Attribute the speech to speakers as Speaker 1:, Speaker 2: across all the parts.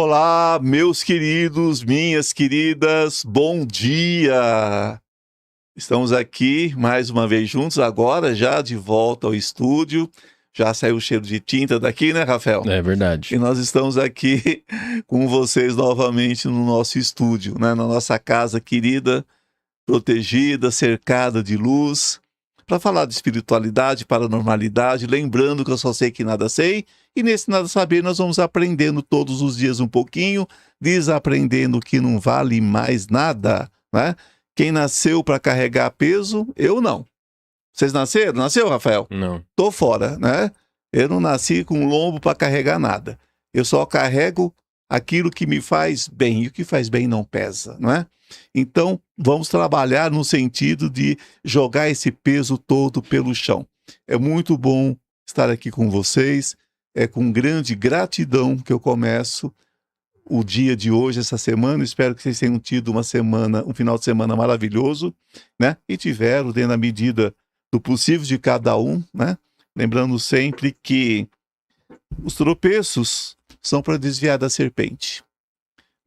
Speaker 1: Olá, meus queridos, minhas queridas, bom dia! Estamos aqui mais uma vez juntos, agora já de volta ao estúdio. Já saiu o cheiro de tinta daqui, né, Rafael?
Speaker 2: É verdade.
Speaker 1: E nós estamos aqui com vocês novamente no nosso estúdio, né? Na nossa casa querida, protegida, cercada de luz, para falar de espiritualidade, paranormalidade, lembrando que eu só sei que nada sei, e nesse nada saber nós vamos aprendendo todos os dias um pouquinho, desaprendendo que não vale mais nada, né? Quem nasceu para carregar peso, eu não. Vocês nasceram? Nasceu, Rafael?
Speaker 2: Não.
Speaker 1: Tô fora, né? Eu não nasci com lombo para carregar nada. Eu só carrego aquilo que me faz bem, e o que faz bem não pesa, não é? Então, vamos trabalhar no sentido de jogar esse peso todo pelo chão. É muito bom estar aqui com vocês, é com grande gratidão que eu começo o dia de hoje, essa semana. Espero que vocês tenham tido um final de semana maravilhoso, né? E tiveram, dentro da medida do possível de cada um, né? Lembrando sempre que os tropeços são para desviar da serpente.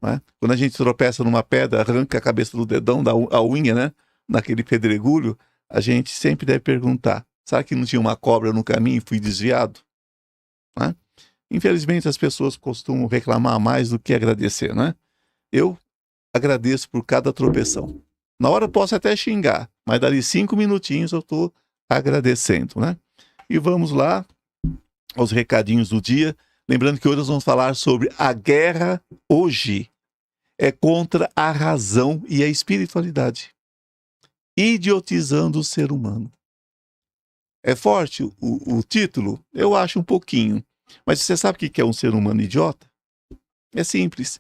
Speaker 1: Né? Quando a gente tropeça numa pedra, arranca a cabeça do dedão, a unha, né? Naquele pedregulho, a gente sempre deve perguntar: será que não tinha uma cobra no caminho e fui desviado? Né? Infelizmente, as pessoas costumam reclamar mais do que agradecer, né? Eu agradeço por cada tropeção. Na hora eu posso até xingar, mas dali 5 minutinhos eu estou agradecendo, né? E vamos lá aos recadinhos do dia. Lembrando que hoje nós vamos falar sobre a guerra hoje é contra a razão e a espiritualidade, idiotizando o ser humano. É forte o título? Eu acho um pouquinho. Mas você sabe o que é um ser humano idiota? É simples.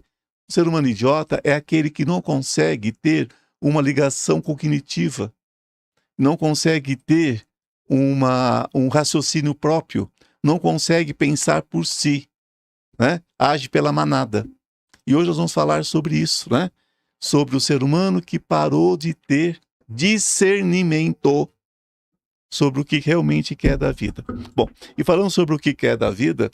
Speaker 1: Um ser humano idiota é aquele que não consegue ter uma ligação cognitiva, não consegue ter um raciocínio próprio, não consegue pensar por si, né? Age pela manada. E hoje nós vamos falar sobre isso, né? Sobre o ser humano que parou de ter discernimento sobre o que realmente quer da vida. Bom, e falando sobre o que quer da vida,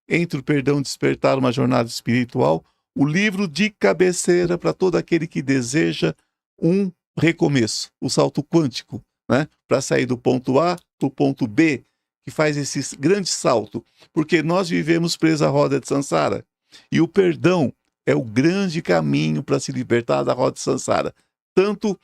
Speaker 1: Entre o Perdão e Despertar, uma jornada espiritual, o livro de cabeceira para todo aquele que deseja um recomeço, o salto quântico, né? Para sair do ponto A para o ponto B, que faz esse grande salto, porque nós vivemos presos à roda de Sansara, e o perdão é o grande caminho para se libertar da roda de Sansara, tanto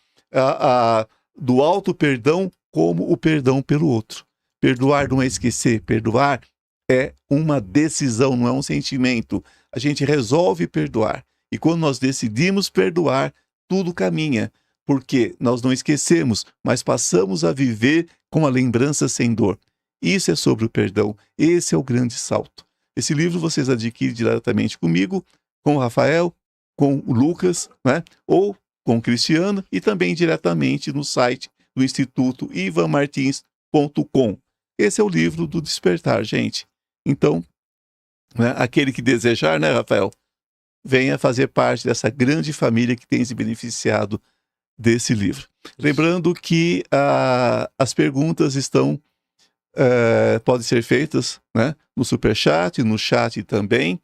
Speaker 1: do auto-perdão como o perdão pelo outro. Perdoar não é esquecer, perdoar é uma decisão, não é um sentimento. A gente resolve perdoar, e quando nós decidimos perdoar, tudo caminha, porque nós não esquecemos, mas passamos a viver com a lembrança sem dor. Isso é sobre o perdão, esse é o grande salto. Esse livro vocês adquirem diretamente comigo, com o Rafael, com o Lucas, né? Ou com o Cristiano, e também diretamente no site do Instituto ivanmartins.com. Esse é o livro do Despertar, gente. Então, né, aquele que desejar, né, Rafael, venha fazer parte dessa grande família que tem se beneficiado desse livro. Lembrando que as perguntas podem ser feitas, né, no Superchat, no chat também.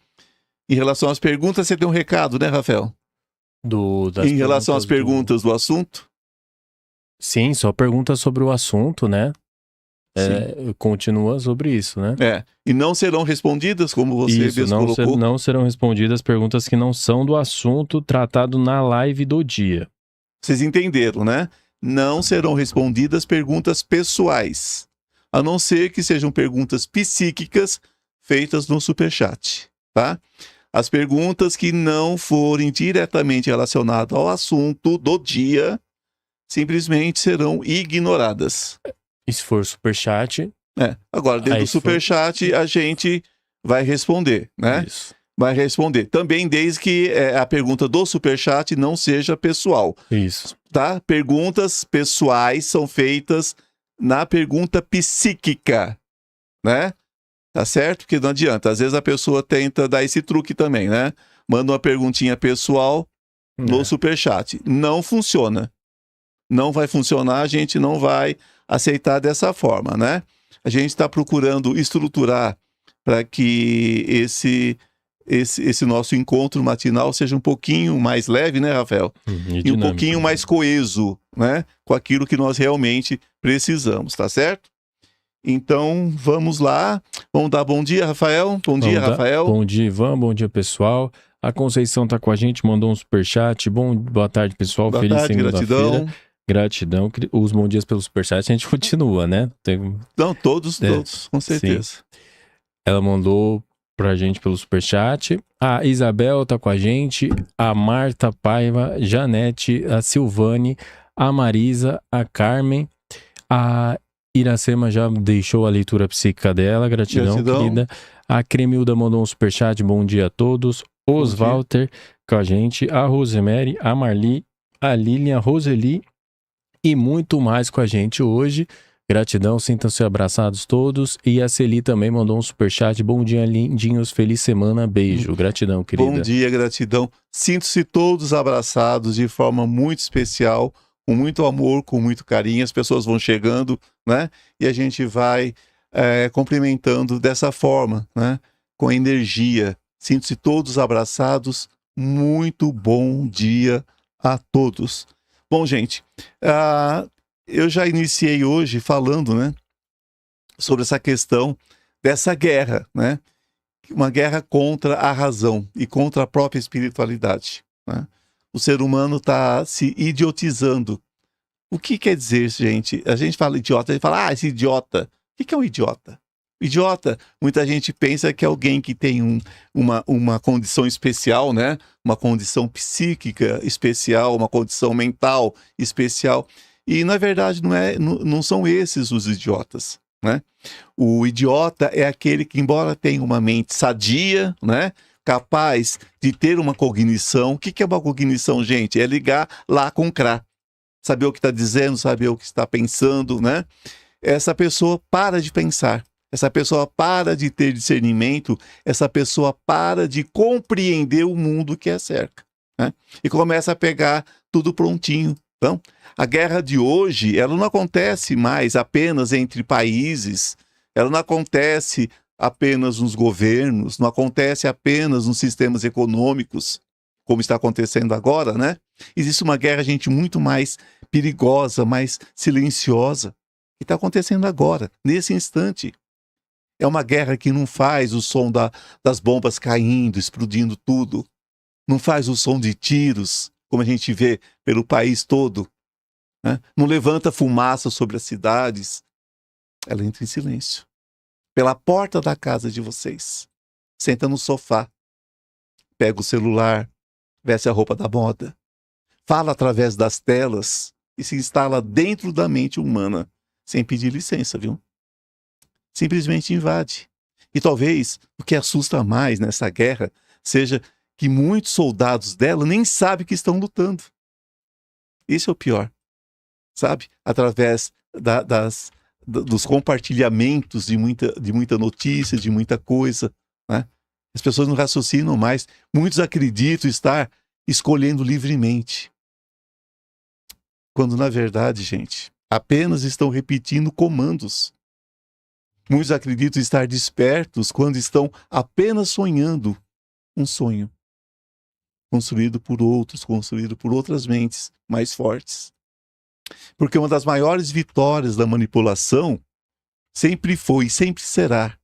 Speaker 1: Em relação às perguntas, você tem um recado, né, Rafael? Em relação às perguntas do assunto?
Speaker 2: Sim, só perguntas sobre o assunto, né? Continua sobre isso, né?
Speaker 1: E não serão respondidas, como você mesmo colocou?
Speaker 2: Não serão respondidas perguntas que não são do assunto tratado na live do dia.
Speaker 1: Vocês entenderam, né? Não serão respondidas perguntas pessoais, a não ser que sejam perguntas psíquicas feitas no Superchat, tá? As perguntas que não forem diretamente relacionadas ao assunto do dia, simplesmente serão ignoradas.
Speaker 2: E se for Superchat...
Speaker 1: Agora, dentro do Superchat, a gente vai responder, né?
Speaker 2: Isso.
Speaker 1: Vai responder. Também desde que a pergunta do Superchat não seja pessoal.
Speaker 2: Isso.
Speaker 1: Tá? Perguntas pessoais são feitas na pergunta psíquica, né? Tá certo? Porque não adianta. Às vezes a pessoa tenta dar esse truque também, né? Manda uma perguntinha pessoal no Superchat. Não funciona. Não vai funcionar, a gente não vai aceitar dessa forma, né? A gente está procurando estruturar para que esse nosso encontro matinal seja um pouquinho mais leve, né, Rafael? E um pouquinho mais coeso, né? Com aquilo que nós realmente precisamos, tá certo? Então, vamos lá. Vamos dar bom dia, Rafael. Bom dia, Rafael.
Speaker 2: Bom dia, Ivan. Bom dia, pessoal. A Conceição tá com a gente, mandou um superchat. Boa tarde, pessoal.
Speaker 1: Boa
Speaker 2: Feliz
Speaker 1: tarde,
Speaker 2: segunda-feira. Gratidão. Os bons dias pelos superchats a gente continua, né?
Speaker 1: Não, todos, com certeza.
Speaker 2: Sim. Ela mandou pra gente pelo superchat. A Isabel tá com a gente. A Marta Paiva, Janete, a Silvane, a Marisa, a Carmen, a Iracema já deixou a leitura psíquica dela. Gratidão, querida. A Cremilda mandou um superchat. Bom dia a todos. Oswalter com a gente. A Rosemary, a Marli, a Lilian, a Roseli e muito mais com a gente hoje. Gratidão, sintam-se abraçados todos. E a Celi também mandou um superchat. Bom dia, lindinhos. Feliz semana. Beijo. Gratidão, querida.
Speaker 1: Bom dia, gratidão. Sinto-se todos abraçados de forma muito especial, com muito amor, com muito carinho. As pessoas vão chegando, né? E a gente vai cumprimentando dessa forma, né? Com energia. Sinto-se todos abraçados. Muito bom dia a todos. Bom, gente, eu já iniciei hoje falando, né, sobre essa questão dessa guerra, né? Uma guerra contra a razão e contra a própria espiritualidade, né? O ser humano está se idiotizando. O que quer dizer, gente? A gente fala idiota, a gente fala, esse idiota. O que é um idiota? Idiota, muita gente pensa que é alguém que tem uma condição especial, né? Uma condição psíquica especial, uma condição mental especial. E, na verdade, não são esses os idiotas, né? O idiota é aquele que, embora tenha uma mente sadia, né? Capaz de ter uma cognição. O que é uma cognição, gente? É ligar lá com CRA. Saber o que está dizendo, saber o que está pensando, né? Essa pessoa para de pensar. Essa pessoa para de ter discernimento. Essa pessoa para de compreender o mundo que a cerca, né? E começa a pegar tudo prontinho. Então, a guerra de hoje, ela não acontece mais apenas entre países, ela não acontece apenas nos governos, não acontece apenas nos sistemas econômicos, como está acontecendo agora, né? Existe uma guerra, gente, muito mais perigosa, mais silenciosa, que está acontecendo agora, nesse instante. É uma guerra que não faz o som das bombas caindo, explodindo tudo, não faz o som de tiros, como a gente vê pelo país todo, né? Não levanta fumaça sobre as cidades. Ela entra em silêncio. Pela porta da casa de vocês. Senta no sofá. Pega o celular. Veste a roupa da moda. Fala através das telas e se instala dentro da mente humana, sem pedir licença, viu? Simplesmente invade. E talvez o que assusta mais nessa guerra seja que muitos soldados dela nem sabem que estão lutando. Esse é o pior, sabe? Através dos compartilhamentos de muita notícia, de muita coisa, né? As pessoas não raciocinam mais. Muitos acreditam estar escolhendo livremente. Quando, na verdade, gente, apenas estão repetindo comandos. Muitos acreditam estar despertos quando estão apenas sonhando um sonho. Construído por outros, construído por outras mentes mais fortes. Porque uma das maiores vitórias da manipulação sempre foi e sempre será,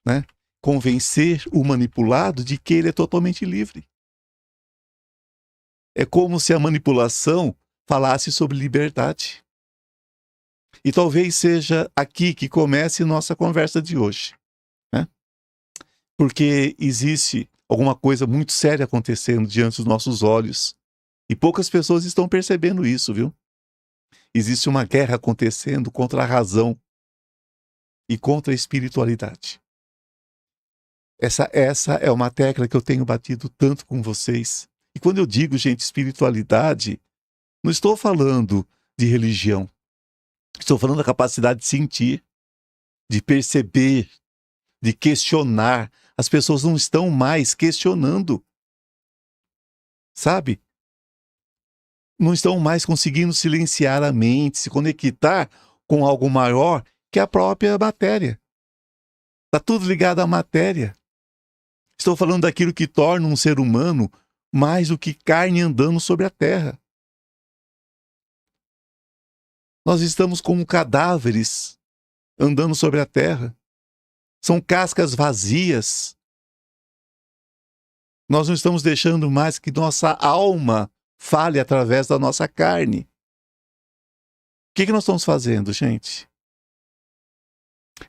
Speaker 1: né? Convencer o manipulado de que ele é totalmente livre. É como se a manipulação falasse sobre liberdade. E talvez seja aqui que comece nossa conversa de hoje, né? Porque existe alguma coisa muito séria acontecendo diante dos nossos olhos. E poucas pessoas estão percebendo isso, viu? Existe uma guerra acontecendo contra a razão e contra a espiritualidade. Essa é uma tecla que eu tenho batido tanto com vocês. E quando eu digo, gente, espiritualidade, não estou falando de religião. Estou falando da capacidade de sentir, de perceber, de questionar. As pessoas não estão mais questionando, sabe? Não estão mais conseguindo silenciar a mente, se conectar com algo maior que a própria matéria. Está tudo ligado à matéria. Estou falando daquilo que torna um ser humano mais do que carne andando sobre a terra. Nós estamos como cadáveres andando sobre a terra. São cascas vazias. Nós não estamos deixando mais que nossa alma fale através da nossa carne. O que nós estamos fazendo, gente?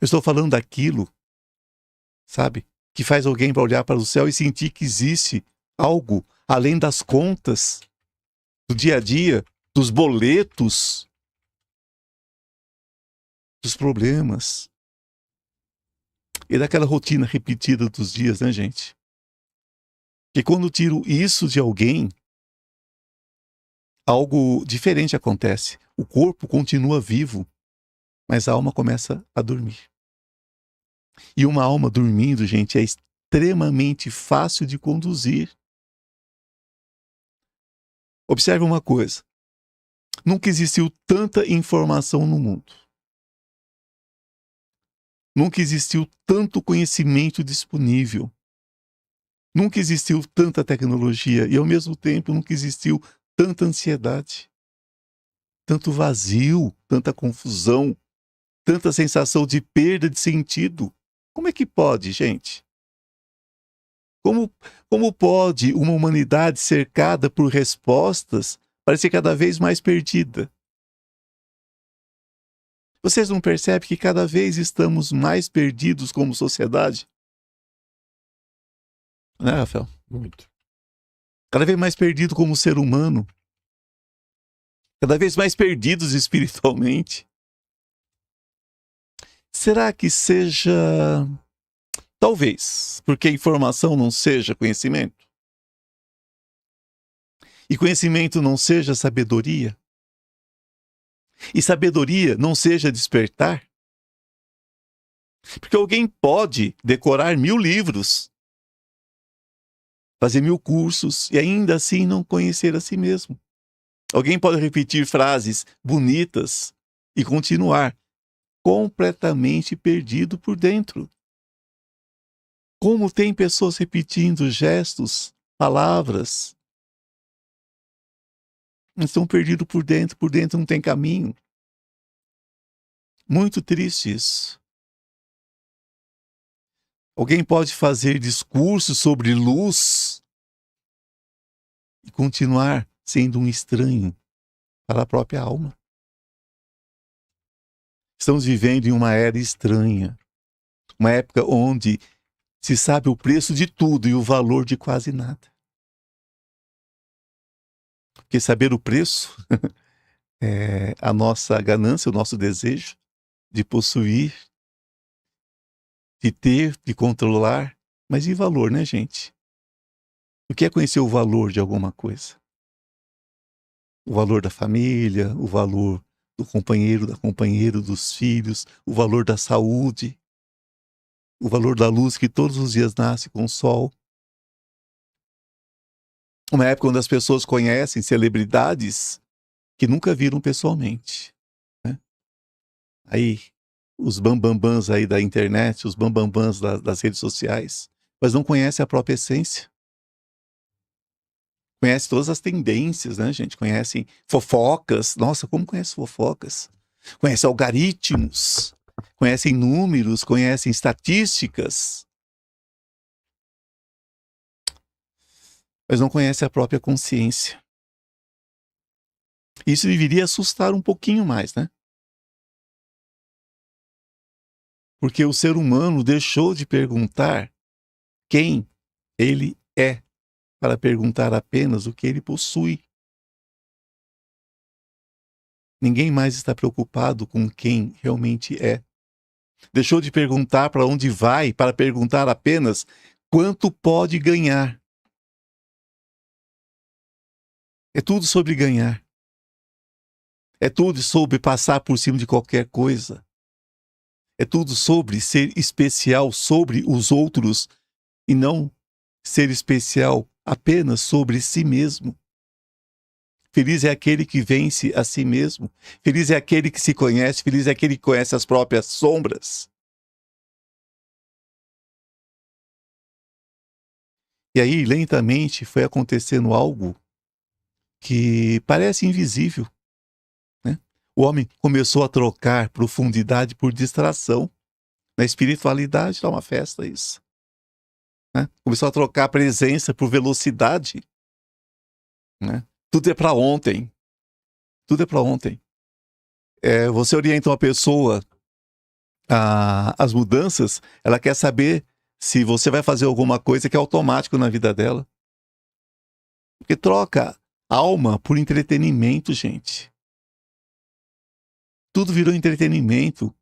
Speaker 1: Eu estou falando daquilo, sabe, que faz alguém para olhar para o céu e sentir que existe algo além das contas, do dia a dia, dos boletos, dos problemas e daquela rotina repetida dos dias, né, gente? Que quando eu tiro isso de alguém, algo diferente acontece. O corpo continua vivo, mas a alma começa a dormir. E uma alma dormindo, gente, é extremamente fácil de conduzir. Observe uma coisa. Nunca existiu tanta informação no mundo. Nunca existiu tanto conhecimento disponível. Nunca existiu tanta tecnologia e, ao mesmo tempo, nunca existiu tanta ansiedade, tanto vazio, tanta confusão, tanta sensação de perda de sentido. Como é que pode, gente? Como pode uma humanidade cercada por respostas parecer cada vez mais perdida? Vocês não percebem que cada vez estamos mais perdidos como sociedade? Né, Rafael?
Speaker 2: Muito.
Speaker 1: Cada vez mais perdido como ser humano. Cada vez mais perdidos espiritualmente. Será que seja... Talvez, porque informação não seja conhecimento. E conhecimento não seja sabedoria. E sabedoria não seja despertar. Porque alguém pode decorar 1000 livros, fazer 1000 cursos e ainda assim não conhecer a si mesmo. Alguém pode repetir frases bonitas e continuar completamente perdido por dentro. Como tem pessoas repetindo gestos, palavras, estão perdidos por dentro não tem caminho. Muito triste isso. Alguém pode fazer discursos sobre luz e continuar sendo um estranho para a própria alma. Estamos vivendo em uma era estranha, uma época onde se sabe o preço de tudo e o valor de quase nada. Porque saber o preço é a nossa ganância, o nosso desejo de possuir, de ter, de controlar, mas e valor, né, gente? O que é conhecer o valor de alguma coisa? O valor da família, o valor do companheiro, da companheira, dos filhos, o valor da saúde, o valor da luz que todos os dias nasce com o sol. Uma época onde as pessoas conhecem celebridades que nunca viram pessoalmente, né? Aí, os bambambãs aí da internet, os bambambãs das redes sociais, mas não conhecem a própria essência. Conhece todas as tendências, né, gente? Conhecem fofocas. Nossa, como conhece fofocas? Conhece algoritmos, conhecem números, conhecem estatísticas. Mas não conhece a própria consciência. Isso deveria assustar um pouquinho mais, né? Porque o ser humano deixou de perguntar quem ele é, para perguntar apenas o que ele possui. Ninguém mais está preocupado com quem realmente é. Deixou de perguntar para onde vai, para perguntar apenas quanto pode ganhar. É tudo sobre ganhar. É tudo sobre passar por cima de qualquer coisa. É tudo sobre ser especial sobre os outros e não ser especial apenas sobre si mesmo. Feliz é aquele que vence a si mesmo. Feliz é aquele que se conhece. Feliz é aquele que conhece as próprias sombras. E aí, lentamente, foi acontecendo algo que parece invisível, né? O homem começou a trocar profundidade por distração. Na espiritualidade dá uma festa isso, né? Começou a trocar presença por velocidade, né? Tudo é para ontem. Tudo é para ontem. Você orienta uma pessoa às mudanças, ela quer saber se você vai fazer alguma coisa que é automático na vida dela. Porque troca alma por entretenimento, gente. Tudo virou entretenimento.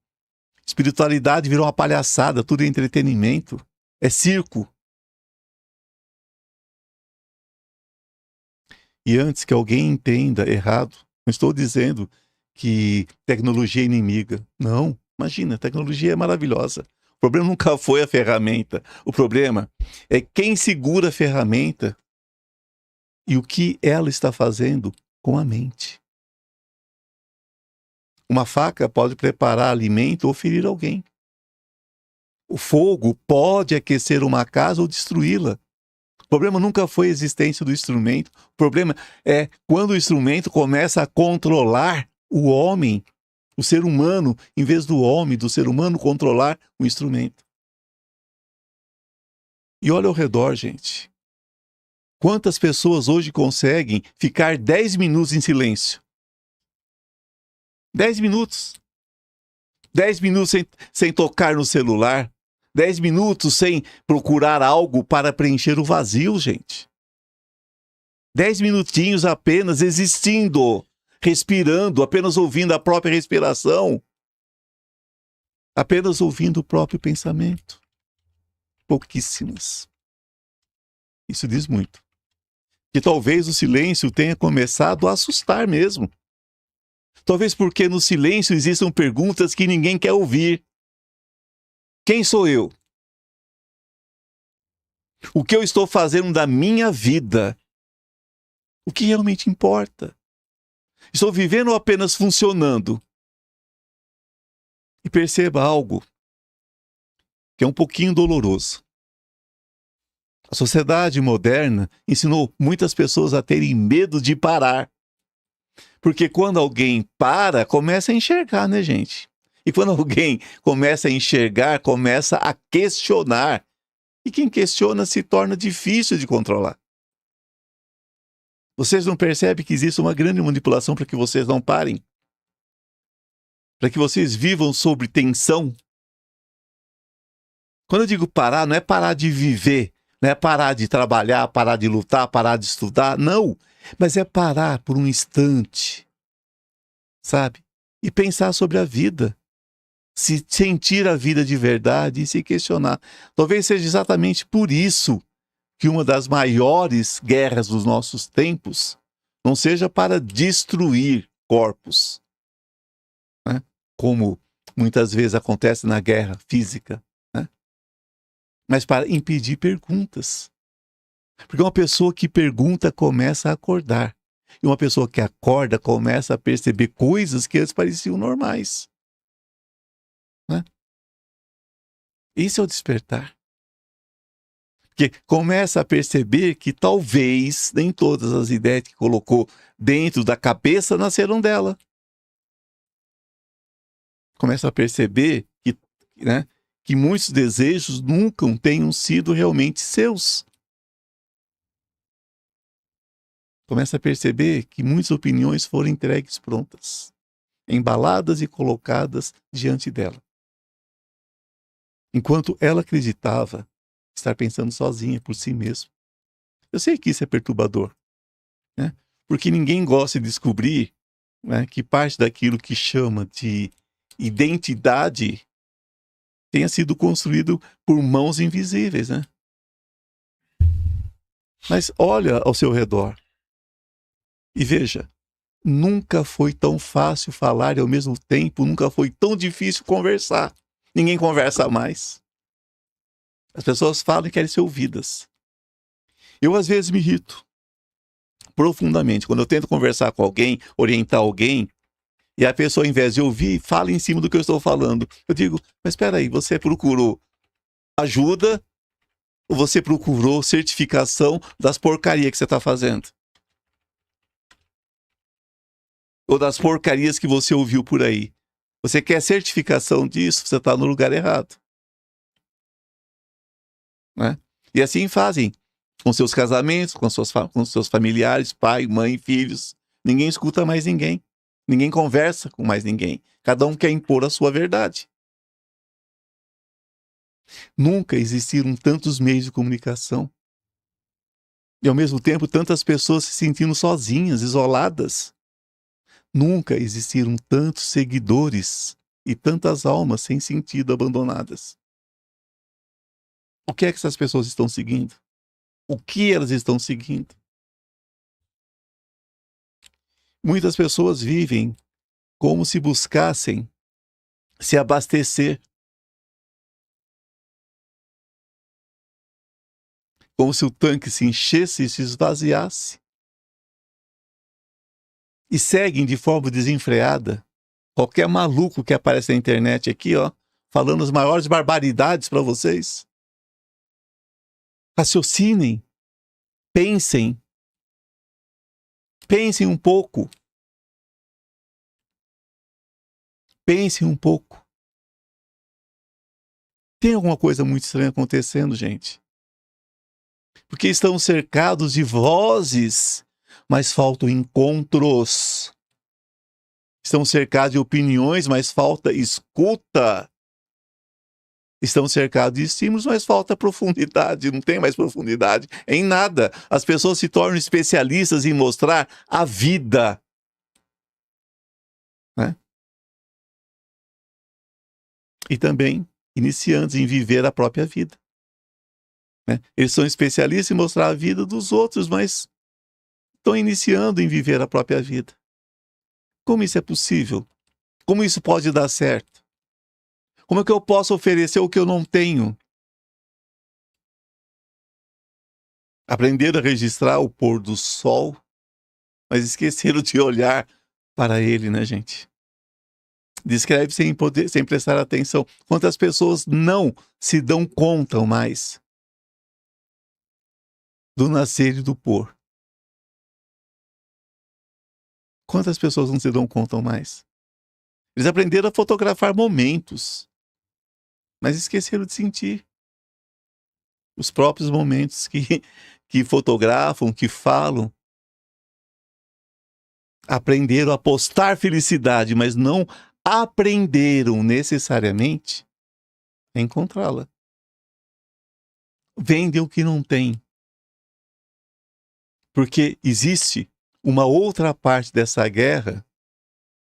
Speaker 1: Espiritualidade virou uma palhaçada, tudo é entretenimento. É circo. E antes que alguém entenda errado, não estou dizendo que tecnologia é inimiga. Não, imagina, tecnologia é maravilhosa. O problema nunca foi a ferramenta. O problema é quem segura a ferramenta e o que ela está fazendo com a mente. Uma faca pode preparar alimento ou ferir alguém. O fogo pode aquecer uma casa ou destruí-la. O problema nunca foi a existência do instrumento. O problema é quando o instrumento começa a controlar o homem, o ser humano, em vez do homem, do ser humano, controlar o instrumento. E olha ao redor, gente. Quantas pessoas hoje conseguem ficar 10 minutos em silêncio? 10 minutos. 10 minutos sem tocar no celular. 10 minutos sem procurar algo para preencher o vazio, gente. 10 minutinhos apenas existindo, respirando, apenas ouvindo a própria respiração. Apenas ouvindo o próprio pensamento. Pouquíssimas. Isso diz muito. Que talvez o silêncio tenha começado a assustar mesmo. Talvez porque no silêncio existam perguntas que ninguém quer ouvir. Quem sou eu? O que eu estou fazendo da minha vida? O que realmente importa? Estou vivendo ou apenas funcionando? E perceba algo que é um pouquinho doloroso. A sociedade moderna ensinou muitas pessoas a terem medo de parar. Porque quando alguém para, começa a enxergar, né, gente? E quando alguém começa a enxergar, começa a questionar. E quem questiona se torna difícil de controlar. Vocês não percebem que existe uma grande manipulação para que vocês não parem? Para que vocês vivam sob tensão? Quando eu digo parar, não é parar de viver, não é parar de trabalhar, parar de lutar, parar de estudar, não. Mas é parar por um instante, sabe? E pensar sobre a vida. Se sentir a vida de verdade e se questionar. Talvez seja exatamente por isso que uma das maiores guerras dos nossos tempos não seja para destruir corpos, né? Como muitas vezes acontece na guerra física, né? Mas para impedir perguntas. Porque uma pessoa que pergunta começa a acordar. E uma pessoa que acorda começa a perceber coisas que antes pareciam normais. Né? Isso é o despertar. Porque começa a perceber que talvez nem todas as ideias que colocou dentro da cabeça nasceram dela. Começa a perceber que, né, que muitos desejos nunca tenham sido realmente seus. Começa a perceber que muitas opiniões foram entregues prontas, embaladas e colocadas diante dela. Enquanto ela acreditava estar pensando sozinha por si mesma. Eu sei que isso é perturbador, né? Porque ninguém gosta de descobrir, né, que parte daquilo que chama de identidade tenha sido construído por mãos invisíveis, né? Mas olha ao seu redor e veja, nunca foi tão fácil falar e ao mesmo tempo nunca foi tão difícil conversar. Ninguém conversa mais. As pessoas falam e querem ser ouvidas. Eu às vezes me irrito profundamente quando eu tento conversar com alguém, orientar alguém, e a pessoa, ao invés de ouvir, fala em cima do que eu estou falando. Eu digo, mas espera aí, você procurou ajuda Ou você procurou certificação das porcarias que você está fazendo? Ou das porcarias que você ouviu por aí? Você quer certificação disso? Você está no lugar errado. Né? E assim fazem com seus casamentos, com seus familiares, pai, mãe, filhos. Ninguém escuta mais ninguém. Ninguém conversa com mais ninguém. Cada um quer impor a sua verdade. Nunca existiram tantos meios de comunicação. E ao mesmo tempo, tantas pessoas se sentindo sozinhas, isoladas. Nunca existiram tantos seguidores e tantas almas sem sentido abandonadas. O que é que essas pessoas estão seguindo? O que elas estão seguindo? Muitas pessoas vivem como se buscassem se abastecer. Como se o tanque se enchesse e se esvaziasse. E seguem de forma desenfreada qualquer maluco que aparece na internet aqui, ó, falando as maiores barbaridades para vocês. Raciocinem, pensem um pouco. Pensem um pouco. Tem alguma coisa muito estranha acontecendo, gente. Porque estão cercados de vozes, mas faltam encontros. Estão cercados de opiniões, mas falta escuta. Estão cercados de estímulos, mas falta profundidade. Não tem mais profundidade em nada. As pessoas se tornam especialistas em mostrar a vida. Né? E também iniciantes em viver a própria vida. Né? Eles são especialistas em mostrar a vida dos outros, mas estão iniciando em viver a própria vida. Como isso é possível? Como isso pode dar certo? Como é que eu posso oferecer o que eu não tenho? Aprenderam a registrar o pôr do sol, mas esqueceram de olhar para ele, né, gente? Descreve sem prestar atenção. Quantas pessoas não se dão conta mais do nascer e do pôr? Quantas pessoas não se dão conta mais? Eles aprenderam a fotografar momentos, mas esqueceram de sentir os próprios momentos que fotografam, que falam. Aprenderam a postar felicidade, mas não aprenderam necessariamente a encontrá-la. Vendem o que não tem. Porque existe uma outra parte dessa guerra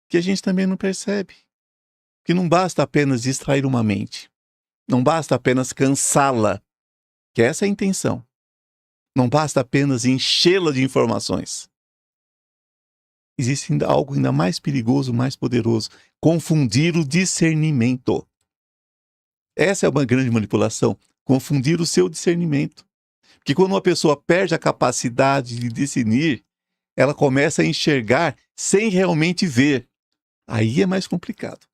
Speaker 1: que a gente também não percebe. Que não basta apenas distrair uma mente. Não basta apenas cansá-la, que essa é a intenção. Não basta apenas enchê-la de informações. Existe algo ainda mais perigoso, mais poderoso. Confundir o discernimento. Essa é uma grande manipulação. Confundir o seu discernimento. Porque quando uma pessoa perde a capacidade de discernir, ela começa a enxergar sem realmente ver. Aí é mais complicado.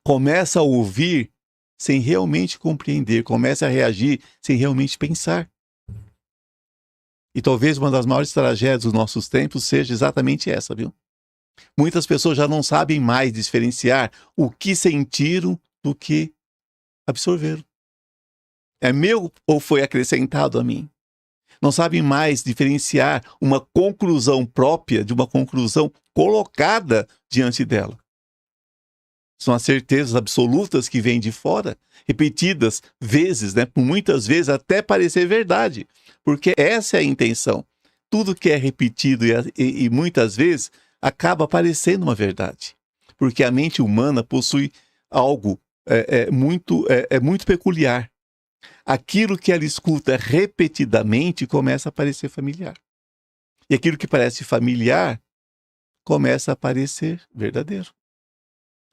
Speaker 1: Começa a ouvir sem realmente compreender. Começa a reagir sem realmente pensar. E talvez uma das maiores tragédias dos nossos tempos seja exatamente essa, viu? Muitas pessoas já não sabem mais diferenciar o que sentiram do que absorveram. É meu ou foi acrescentado a mim? Não sabem mais diferenciar uma conclusão própria de uma conclusão colocada diante dela. São as certezas absolutas que vêm de fora, repetidas vezes, né? Por muitas vezes até parecer verdade. Porque essa é a intenção. Tudo que é repetido e muitas vezes acaba parecendo uma verdade. Porque a mente humana possui algo muito peculiar. Aquilo que ela escuta repetidamente começa a parecer familiar. E aquilo que parece familiar começa a parecer verdadeiro.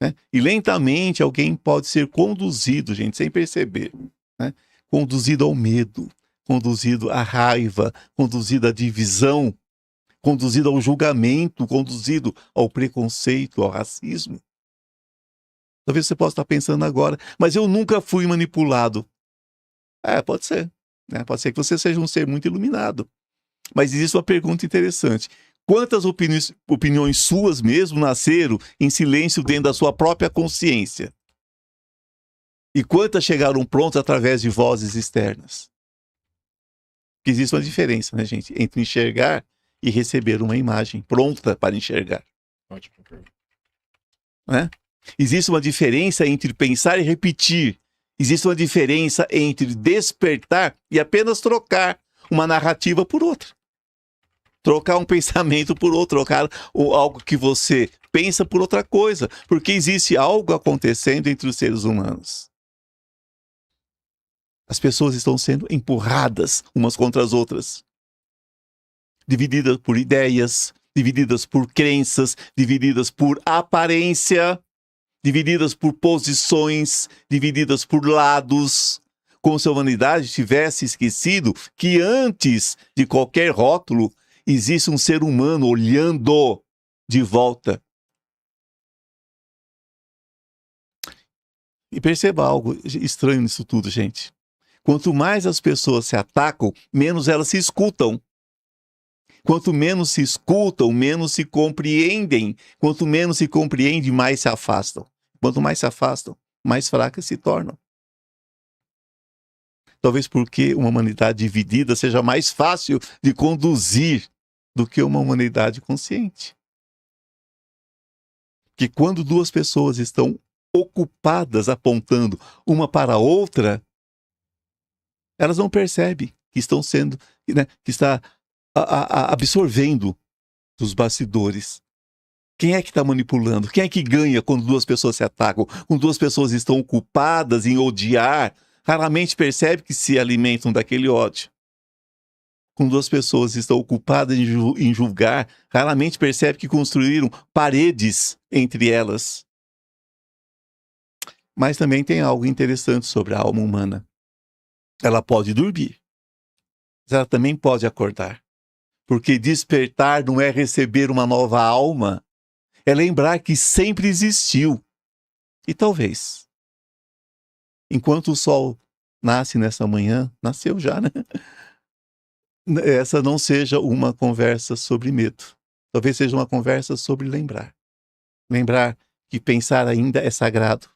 Speaker 1: Né? E lentamente alguém pode ser conduzido, gente, sem perceber. Né? Conduzido ao medo, conduzido à raiva, conduzido à divisão, conduzido ao julgamento, conduzido ao preconceito, ao racismo. Talvez você possa estar pensando agora, mas eu nunca fui manipulado. Pode ser. Né? Pode ser que você seja um ser muito iluminado. Mas existe uma pergunta interessante. Quantas opiniões suas mesmo nasceram em silêncio dentro da sua própria consciência? E quantas chegaram prontas através de vozes externas? Que existe uma diferença, né, gente? Entre enxergar e receber uma imagem pronta para enxergar.
Speaker 2: Ótimo.
Speaker 1: Né? Existe uma diferença entre pensar e repetir. Existe uma diferença entre despertar e apenas trocar uma narrativa por outra. Trocar um pensamento por outro, trocar algo que você pensa por outra coisa. Porque existe algo acontecendo entre os seres humanos. As pessoas estão sendo empurradas umas contra as outras. Divididas por ideias, divididas por crenças, divididas por aparência, divididas por posições, divididas por lados, como se a humanidade tivesse esquecido que antes de qualquer rótulo existe um ser humano olhando de volta. E perceba algo estranho nisso tudo, gente. Quanto mais as pessoas se atacam, menos elas se escutam. Quanto menos se escutam, menos se compreendem. Quanto menos se compreende, mais se afastam. Quanto mais se afastam, mais fracas se tornam. Talvez porque uma humanidade dividida seja mais fácil de conduzir do que uma humanidade consciente. Que quando duas pessoas estão ocupadas apontando uma para a outra, elas não percebem que estão sendo, né, que está absorvendo dos bastidores. Quem é que está manipulando? Quem é que ganha quando duas pessoas se atacam? Quando duas pessoas estão ocupadas em odiar, raramente percebe que se alimentam daquele ódio. Quando duas pessoas estão ocupadas em julgar, raramente percebe que construíram paredes entre elas. Mas também tem algo interessante sobre a alma humana. Ela pode dormir, mas ela também pode acordar. Porque despertar não é receber uma nova alma, é lembrar que sempre existiu. E talvez, enquanto o sol nasce nessa manhã, nasceu já, né? Essa não seja uma conversa sobre medo. Talvez seja uma conversa sobre lembrar. Lembrar que pensar ainda é sagrado.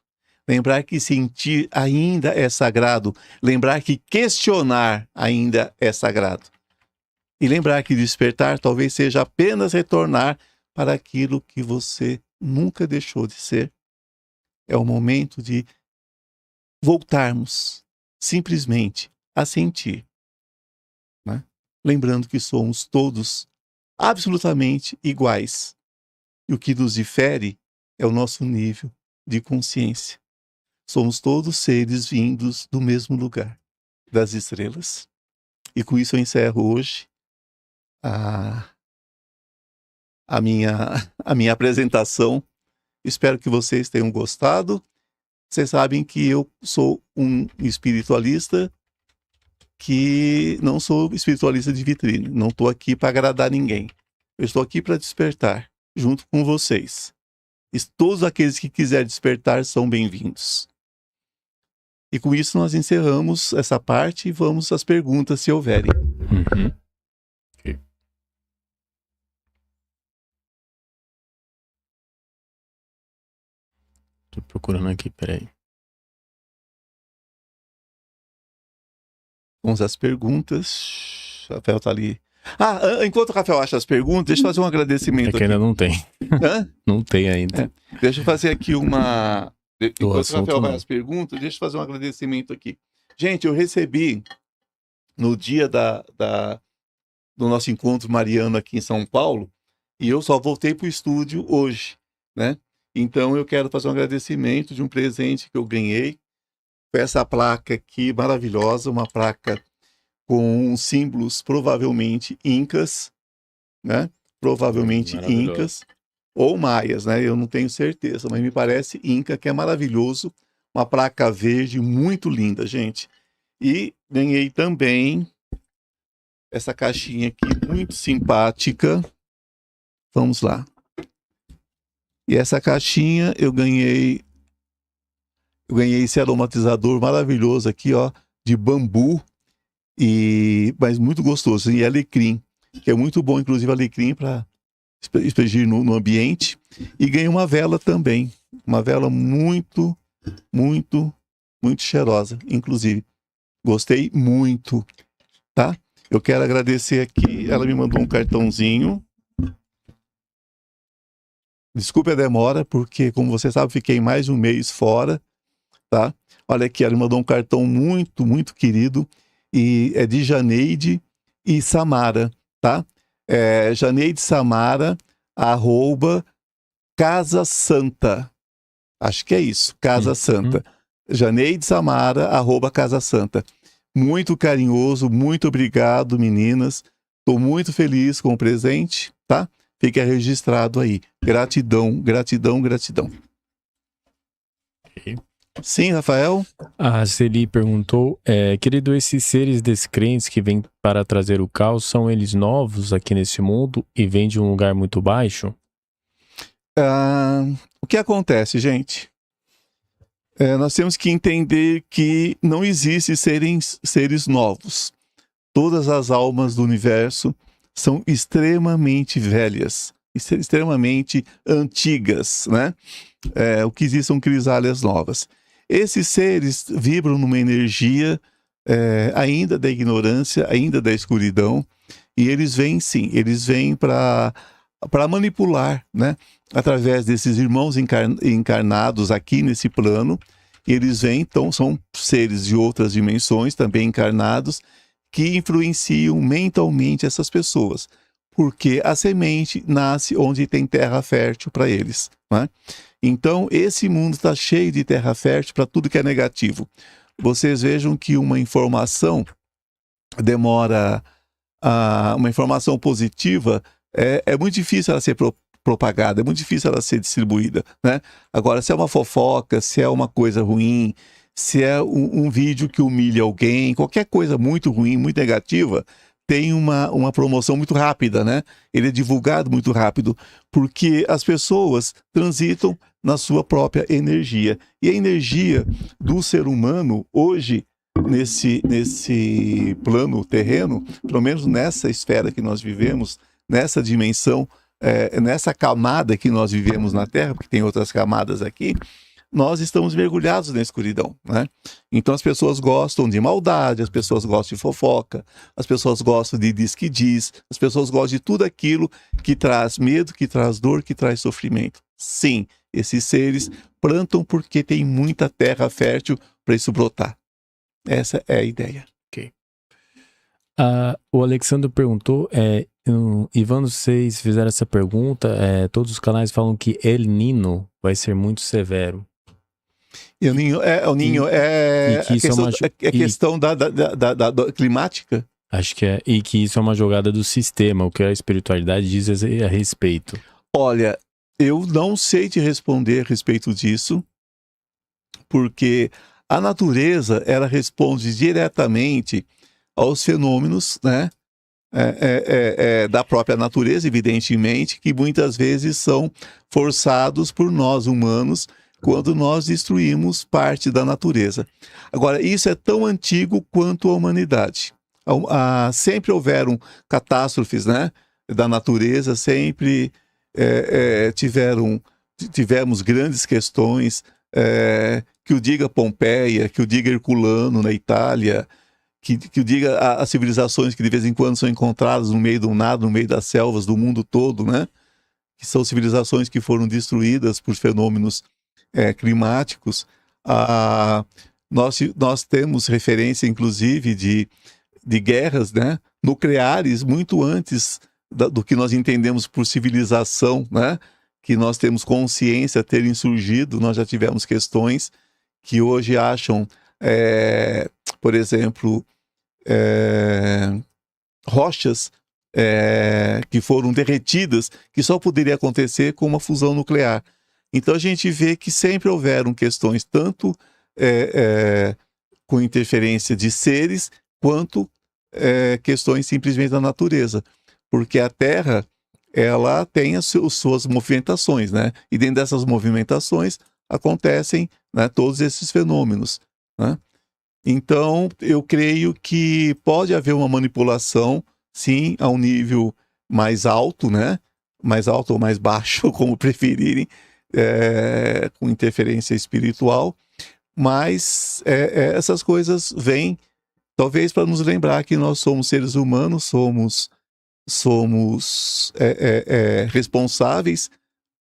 Speaker 1: Lembrar que sentir ainda é sagrado. Lembrar que questionar ainda é sagrado. E lembrar que despertar talvez seja apenas retornar para aquilo que você nunca deixou de ser. É o momento de voltarmos simplesmente a sentir. Né? Lembrando que somos todos absolutamente iguais. E o que nos difere é o nosso nível de consciência. Somos todos seres vindos do mesmo lugar, das estrelas. E com isso eu encerro hoje a minha apresentação. Espero que vocês tenham gostado. Vocês sabem que eu sou um espiritualista que não sou espiritualista de vitrine. Não estou aqui para agradar ninguém. Eu estou aqui para despertar, junto com vocês. E todos aqueles que quiserem despertar são bem-vindos. E com isso nós encerramos essa parte e vamos às perguntas, se houverem.
Speaker 2: Uhum. Okay. Tô procurando aqui, peraí.
Speaker 1: Vamos às perguntas. O Rafael tá ali. Enquanto o Rafael acha as perguntas, deixa eu fazer um agradecimento
Speaker 2: que ainda não tem.
Speaker 1: Hã?
Speaker 2: Não tem ainda.
Speaker 1: Deixa eu fazer aqui uma... Enquanto o Rafael vai
Speaker 2: não.
Speaker 1: às perguntas, deixa eu fazer um agradecimento aqui. Gente, eu recebi no dia do nosso encontro mariano aqui em São Paulo, e eu só voltei para o estúdio hoje, né? Então eu quero fazer um agradecimento de um presente que eu ganhei. Foi essa placa aqui maravilhosa, uma placa com símbolos provavelmente incas, né? Provavelmente incas ou maias, né? Eu não tenho certeza, mas me parece inca, que é maravilhoso. Uma placa verde muito linda, gente. E ganhei também essa caixinha aqui muito simpática. Vamos lá. E essa caixinha eu ganhei esse aromatizador maravilhoso aqui, ó, de bambu, mas muito gostoso, e alecrim, que é muito bom, inclusive alecrim para explodir no ambiente. E ganhei uma vela também, uma vela muito, muito, muito cheirosa, inclusive. Gostei muito, tá? Eu quero agradecer aqui, ela me mandou um cartãozinho. Desculpe a demora, porque, como você sabe, fiquei mais de um mês fora, tá? Olha aqui, ela me mandou um cartão muito, muito querido, e é de Janeide e Samara, tá? Janeide Samara, @Casa Santa. Acho que é isso, Casa Santa. Janeide Samara, @Casa Santa. Muito carinhoso, muito obrigado, meninas. Estou muito feliz com o presente, tá? Fica registrado aí. Gratidão, gratidão, gratidão.
Speaker 2: Okay.
Speaker 1: Sim, Rafael?
Speaker 2: A Celi perguntou, querido, esses seres descrentes que vêm para trazer o caos, são eles novos aqui nesse mundo e vêm de um lugar muito baixo?
Speaker 1: O que acontece, gente? Nós temos que entender que não existem seres novos. Todas as almas do universo são extremamente velhas, extremamente antigas, né? O que existem são crisálias novas. Esses seres vibram numa energia ainda da ignorância, ainda da escuridão, e eles vêm sim, eles vêm para manipular, né? Através desses irmãos encarnados aqui nesse plano. Eles vêm, então, são seres de outras dimensões, também encarnados, que influenciam mentalmente essas pessoas, porque a semente nasce onde tem terra fértil para eles, né? Então, esse mundo está cheio de terra fértil para tudo que é negativo. Vocês vejam que uma informação demora... uma informação positiva é muito difícil ela ser propagada, é muito difícil ela ser distribuída, né? Agora, se é uma fofoca, se é uma coisa ruim, se é um vídeo que humilha alguém, qualquer coisa muito ruim, muito negativa, tem uma promoção muito rápida, né? Ele é divulgado muito rápido, porque as pessoas transitam na sua própria energia. E a energia do ser humano, hoje, nesse plano terreno, pelo menos nessa esfera que nós vivemos, nessa dimensão, nessa camada que nós vivemos na Terra, porque tem outras camadas aqui, nós estamos mergulhados na escuridão, né? Então as pessoas gostam de maldade, as pessoas gostam de fofoca, as pessoas gostam de diz que diz, as pessoas gostam de tudo aquilo que traz medo, que traz dor, que traz sofrimento. Sim, esses seres plantam porque tem muita terra fértil para isso brotar. Essa é a ideia.
Speaker 2: Ok. O Alexandre perguntou, Ivan, vocês fizeram essa pergunta, todos os canais falam que El Nino vai ser muito severo.
Speaker 1: El Ninho a questão da climática?
Speaker 2: Acho que é, e que isso é uma jogada do sistema, o que a espiritualidade diz a respeito.
Speaker 1: Olha, eu não sei te responder a respeito disso, porque a natureza, ela responde diretamente aos fenômenos, né? Da própria natureza, evidentemente, que muitas vezes são forçados por nós humanos quando nós destruímos parte da natureza. Agora, isso é tão antigo quanto a humanidade. Sempre houveram catástrofes, né, da natureza, sempre tivemos grandes questões, que o diga Pompeia, que o diga Herculano na Itália, que o diga as civilizações que de vez em quando são encontradas no meio do nada, no meio das selvas do mundo todo, né? Que são civilizações que foram destruídas por fenômenos climáticos. Nós temos referência, inclusive, de guerras, né, nucleares muito antes do que nós entendemos por civilização, né? Que nós temos consciência terem surgido. Nós já tivemos questões que hoje acham, por exemplo, rochas que foram derretidas, que só poderia acontecer com uma fusão nuclear. Então a gente vê que sempre houveram questões tanto com interferência de seres, quanto questões simplesmente da natureza. Porque a Terra, ela tem as suas movimentações, né? E dentro dessas movimentações acontecem, né, todos esses fenômenos, né? Então, eu creio que pode haver uma manipulação, sim, a um nível mais alto, né? Mais alto ou mais baixo, como preferirem, com interferência espiritual, mas essas coisas vêm, talvez, para nos lembrar que nós somos seres humanos, somos responsáveis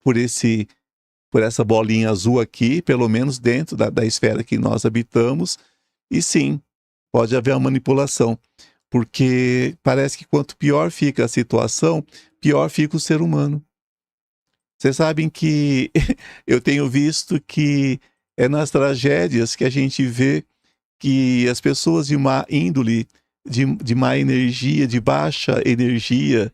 Speaker 1: por essa bolinha azul aqui, pelo menos dentro da esfera que nós habitamos, e sim, pode haver uma manipulação, porque parece que quanto pior fica a situação, pior fica o ser humano. Vocês sabem que eu tenho visto que é nas tragédias que a gente vê que as pessoas de má índole, de má energia, de baixa energia,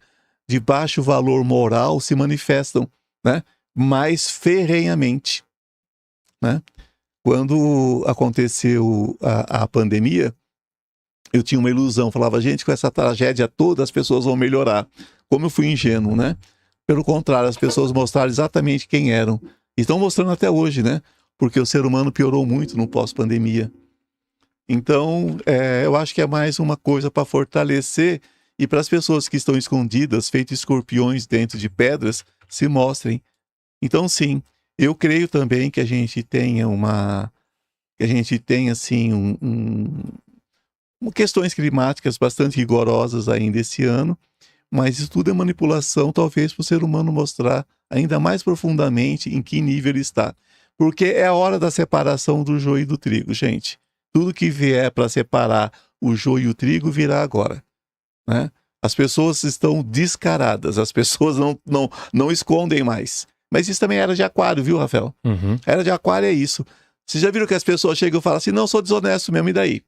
Speaker 1: de baixo valor moral se manifestam, né? Mais ferrenhamente, né? Quando aconteceu a pandemia, eu tinha uma ilusão, falava, gente, com essa tragédia toda as pessoas vão melhorar. Como eu fui ingênuo, né? Pelo contrário, as pessoas mostraram exatamente quem eram. E estão mostrando até hoje, né? Porque o ser humano piorou muito no pós-pandemia. Então, eu acho que é mais uma coisa para fortalecer e para as pessoas que estão escondidas, feitas escorpiões dentro de pedras, se mostrem. Então, sim, eu creio também que a gente tenha assim, questões climáticas bastante rigorosas ainda esse ano, mas isso tudo é manipulação, talvez, para o ser humano mostrar ainda mais profundamente em que nível ele está. Porque é a hora da separação do joio e do trigo, gente. Tudo que vier para separar o joio e o trigo virá agora, né? As pessoas estão descaradas, as pessoas não escondem mais. Mas isso também era de aquário, viu, Rafael?
Speaker 2: Uhum.
Speaker 1: Era de aquário, é isso. Vocês já viram que as pessoas chegam e falam assim, não, sou desonesto mesmo, e daí?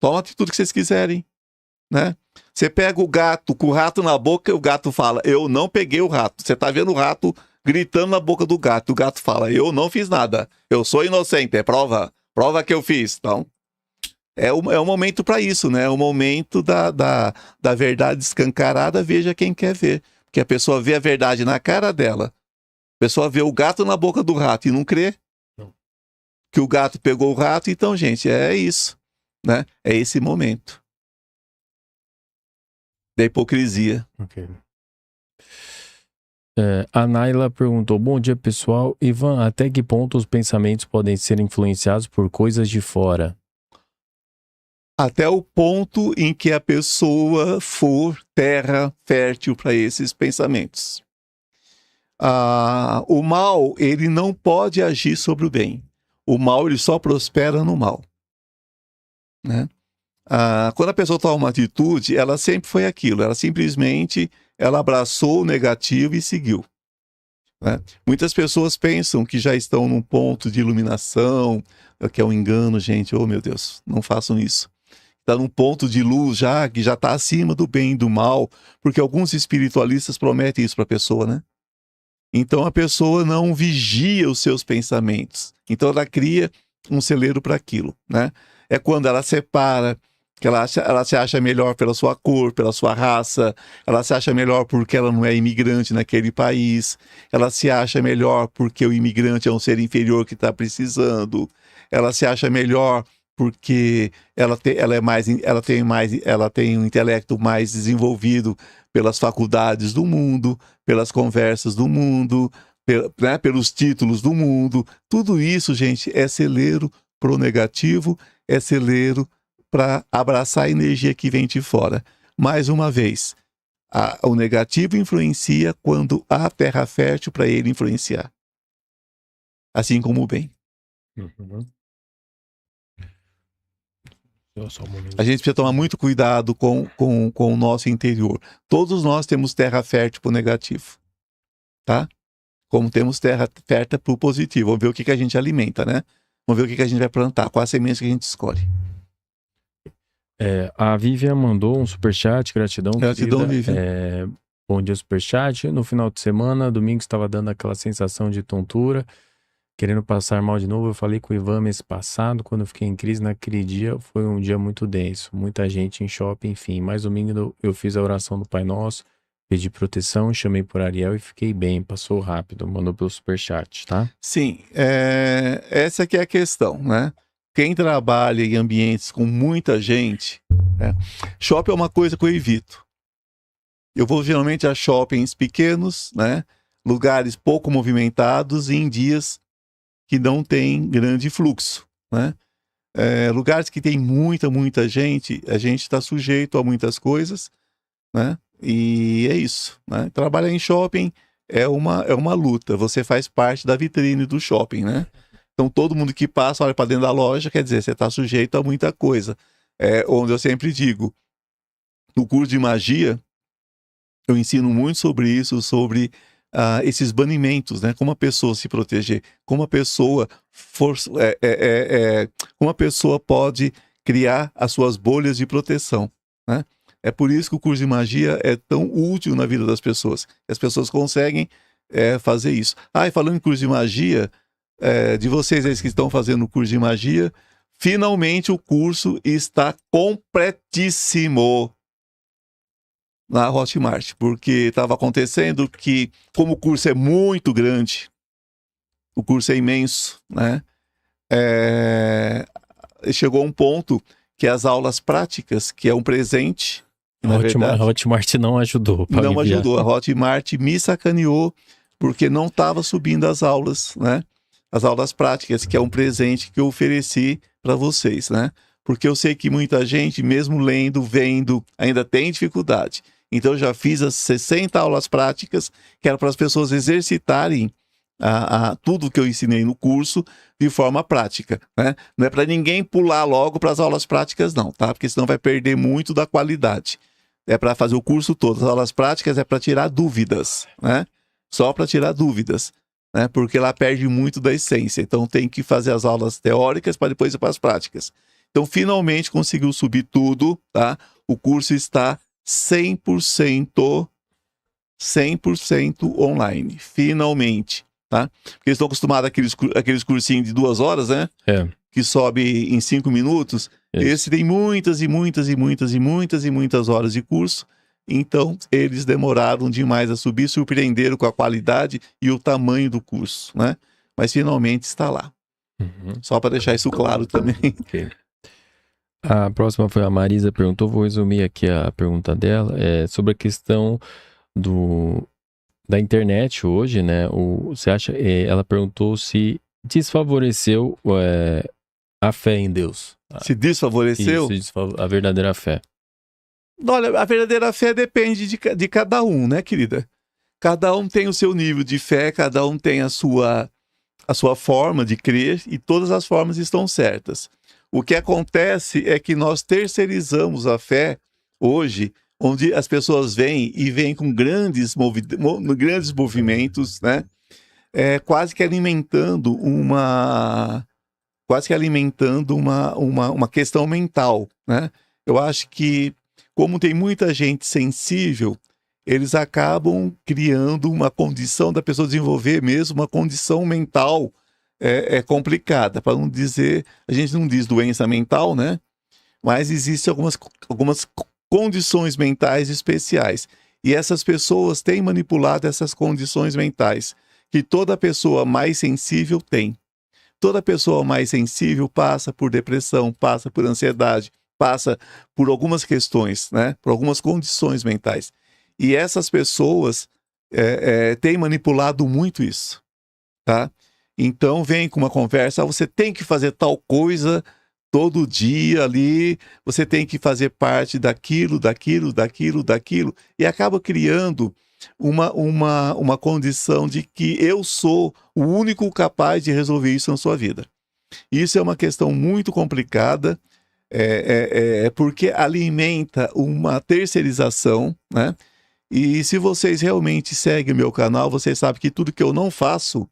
Speaker 1: Toma a atitude que vocês quiserem, né? Você pega o gato com o rato na boca e o gato fala, eu não peguei o rato. Você tá vendo o rato gritando na boca do gato. O gato fala, eu não fiz nada. Eu sou inocente, é prova. Prova que eu fiz. Então, é o momento para isso, né? É o momento da verdade escancarada, veja quem quer ver. Porque a pessoa vê a verdade na cara dela. A pessoa vê o gato na boca do rato e não crê que o gato pegou o rato. Então, gente, é isso, né? É esse momento da hipocrisia.
Speaker 2: Ok. A Naila perguntou, bom dia pessoal, Ivan, até que ponto os pensamentos podem ser influenciados por coisas de fora?
Speaker 1: Até o ponto em que a pessoa for terra fértil para esses pensamentos. O mal, ele não pode agir sobre o bem. O mal, ele só prospera no mal, né? Quando a pessoa toma uma atitude, ela sempre foi aquilo, ela abraçou o negativo e seguiu, né? Muitas pessoas pensam que já estão num ponto de iluminação, que é um engano, gente, oh meu Deus, não façam isso. Está num ponto de luz já, que já está acima do bem e do mal, porque alguns espiritualistas prometem isso para a pessoa, né? Então a pessoa não vigia os seus pensamentos, então ela cria um celeiro para aquilo, né? É quando ela separa, que ela se acha melhor pela sua cor, pela sua raça, ela se acha melhor porque ela não é imigrante naquele país, ela se acha melhor porque o imigrante é um ser inferior que está precisando, ela se acha melhor porque ela tem um intelecto mais desenvolvido pelas faculdades do mundo, pelas conversas do mundo, né, pelos títulos do mundo. Tudo isso, gente, é celeiro pro negativo, é celeiro para abraçar a energia que vem de fora. Mais uma vez, o negativo influencia quando há terra fértil para ele influenciar. Assim como o bem.
Speaker 2: Uhum.
Speaker 1: A gente precisa tomar muito cuidado com o nosso interior. Todos nós temos terra fértil para o negativo, tá? Como temos terra fértil para o positivo. Vamos ver o que a gente alimenta, né? Vamos ver o que a gente vai plantar, qual a semente que a gente escolhe.
Speaker 2: A Vivian mandou um superchat, gratidão.
Speaker 1: Gratidão,
Speaker 2: querida.
Speaker 1: Vivian.
Speaker 2: Bom dia, superchat. No final de semana, domingo, estava dando aquela sensação de tontura, querendo passar mal de novo. Eu falei com o Ivan mês passado, quando eu fiquei em crise naquele dia, foi um dia muito denso, muita gente em shopping, enfim. Mas domingo eu fiz a oração do Pai Nosso, pedi proteção, chamei por Ariel e fiquei bem, passou rápido, mandou pelo superchat, tá?
Speaker 1: Sim, essa que é a questão, né? quem trabalha em ambientes com muita gente, né? Shopping é uma coisa que eu evito. Eu vou geralmente a shoppings pequenos, né? Lugares pouco movimentados e em dias que não tem grande fluxo, né? Lugares que tem muita gente, a gente está sujeito a muitas coisas, né? E é isso, né? Trabalhar em shopping é uma luta. Você faz parte da vitrine do shopping, né? Então todo mundo que passa, olha para dentro da loja, quer dizer, você está sujeito a muita coisa. Onde eu sempre digo, no curso de magia, eu ensino muito sobre isso, sobre esses banimentos, né? Como a pessoa se proteger, como a pessoa como a pessoa pode criar as suas bolhas de proteção, né? É por isso que o curso de magia é tão útil na vida das pessoas. As pessoas conseguem fazer isso. E falando em curso de magia, de vocês aí que estão fazendo o curso de magia, finalmente o curso está completíssimo na Hotmart, porque estava acontecendo que, como o curso é muito grande, o curso é imenso, né? Chegou um ponto que as aulas práticas, que é um presente,
Speaker 2: a Hotmart não ajudou.
Speaker 1: Não ajudou. A Hotmart me sacaneou porque não estava subindo as aulas, né? As aulas práticas, que é um presente que eu ofereci para vocês, né? Porque eu sei que muita gente, mesmo lendo, vendo, ainda tem dificuldade. Então eu já fiz as 60 aulas práticas, que era para as pessoas exercitarem tudo que eu ensinei no curso de forma prática, né? Não é para ninguém pular logo para as aulas práticas não, tá? Porque senão vai perder muito da qualidade. É para fazer o curso todo. As aulas práticas é para tirar dúvidas, né? Só para tirar dúvidas, né? Porque ela perde muito da essência. Então tem que fazer as aulas teóricas para depois ir para as práticas. Então finalmente conseguiu subir tudo, tá? O curso está 100% online, finalmente, tá? Porque eles estão acostumados àqueles cursinhos de 2 horas, né? Que sobe em 5 minutos. Esse tem muitas horas de curso. Então, eles demoraram demais a subir, surpreenderam com a qualidade e o tamanho do curso, né? Mas finalmente está lá. Só para deixar isso claro também.
Speaker 2: Okay. A próxima foi a Marisa perguntou, vou resumir aqui a pergunta dela, sobre a questão da internet hoje, né? Você acha, ela perguntou se desfavoreceu a fé em Deus.
Speaker 1: Se desfavoreceu?
Speaker 2: Isso, a verdadeira fé.
Speaker 1: Olha, a verdadeira fé depende de cada um, né, querida? Cada um tem o seu nível de fé, cada um tem a sua forma de crer e todas as formas estão certas. O que acontece é que nós terceirizamos a fé hoje, onde as pessoas vêm com grandes movimentos, né? Quase que alimentando uma questão mental, né? Eu acho que, como tem muita gente sensível, eles acabam criando uma condição da pessoa desenvolver mesmo uma condição mental complicada, para não dizer, a gente não diz doença mental, né? Mas existem algumas condições mentais especiais. E essas pessoas têm manipulado essas condições mentais, que toda pessoa mais sensível tem. Toda pessoa mais sensível passa por depressão, passa por ansiedade, passa por algumas questões, né? Por algumas condições mentais. E essas pessoas têm manipulado muito isso, tá? Então vem com uma conversa, você tem que fazer tal coisa todo dia ali, você tem que fazer parte daquilo, e acaba criando uma condição de que eu sou o único capaz de resolver isso na sua vida. Isso é uma questão muito complicada, porque alimenta uma terceirização, né? E se vocês realmente seguem o meu canal, vocês sabem que tudo que eu não faço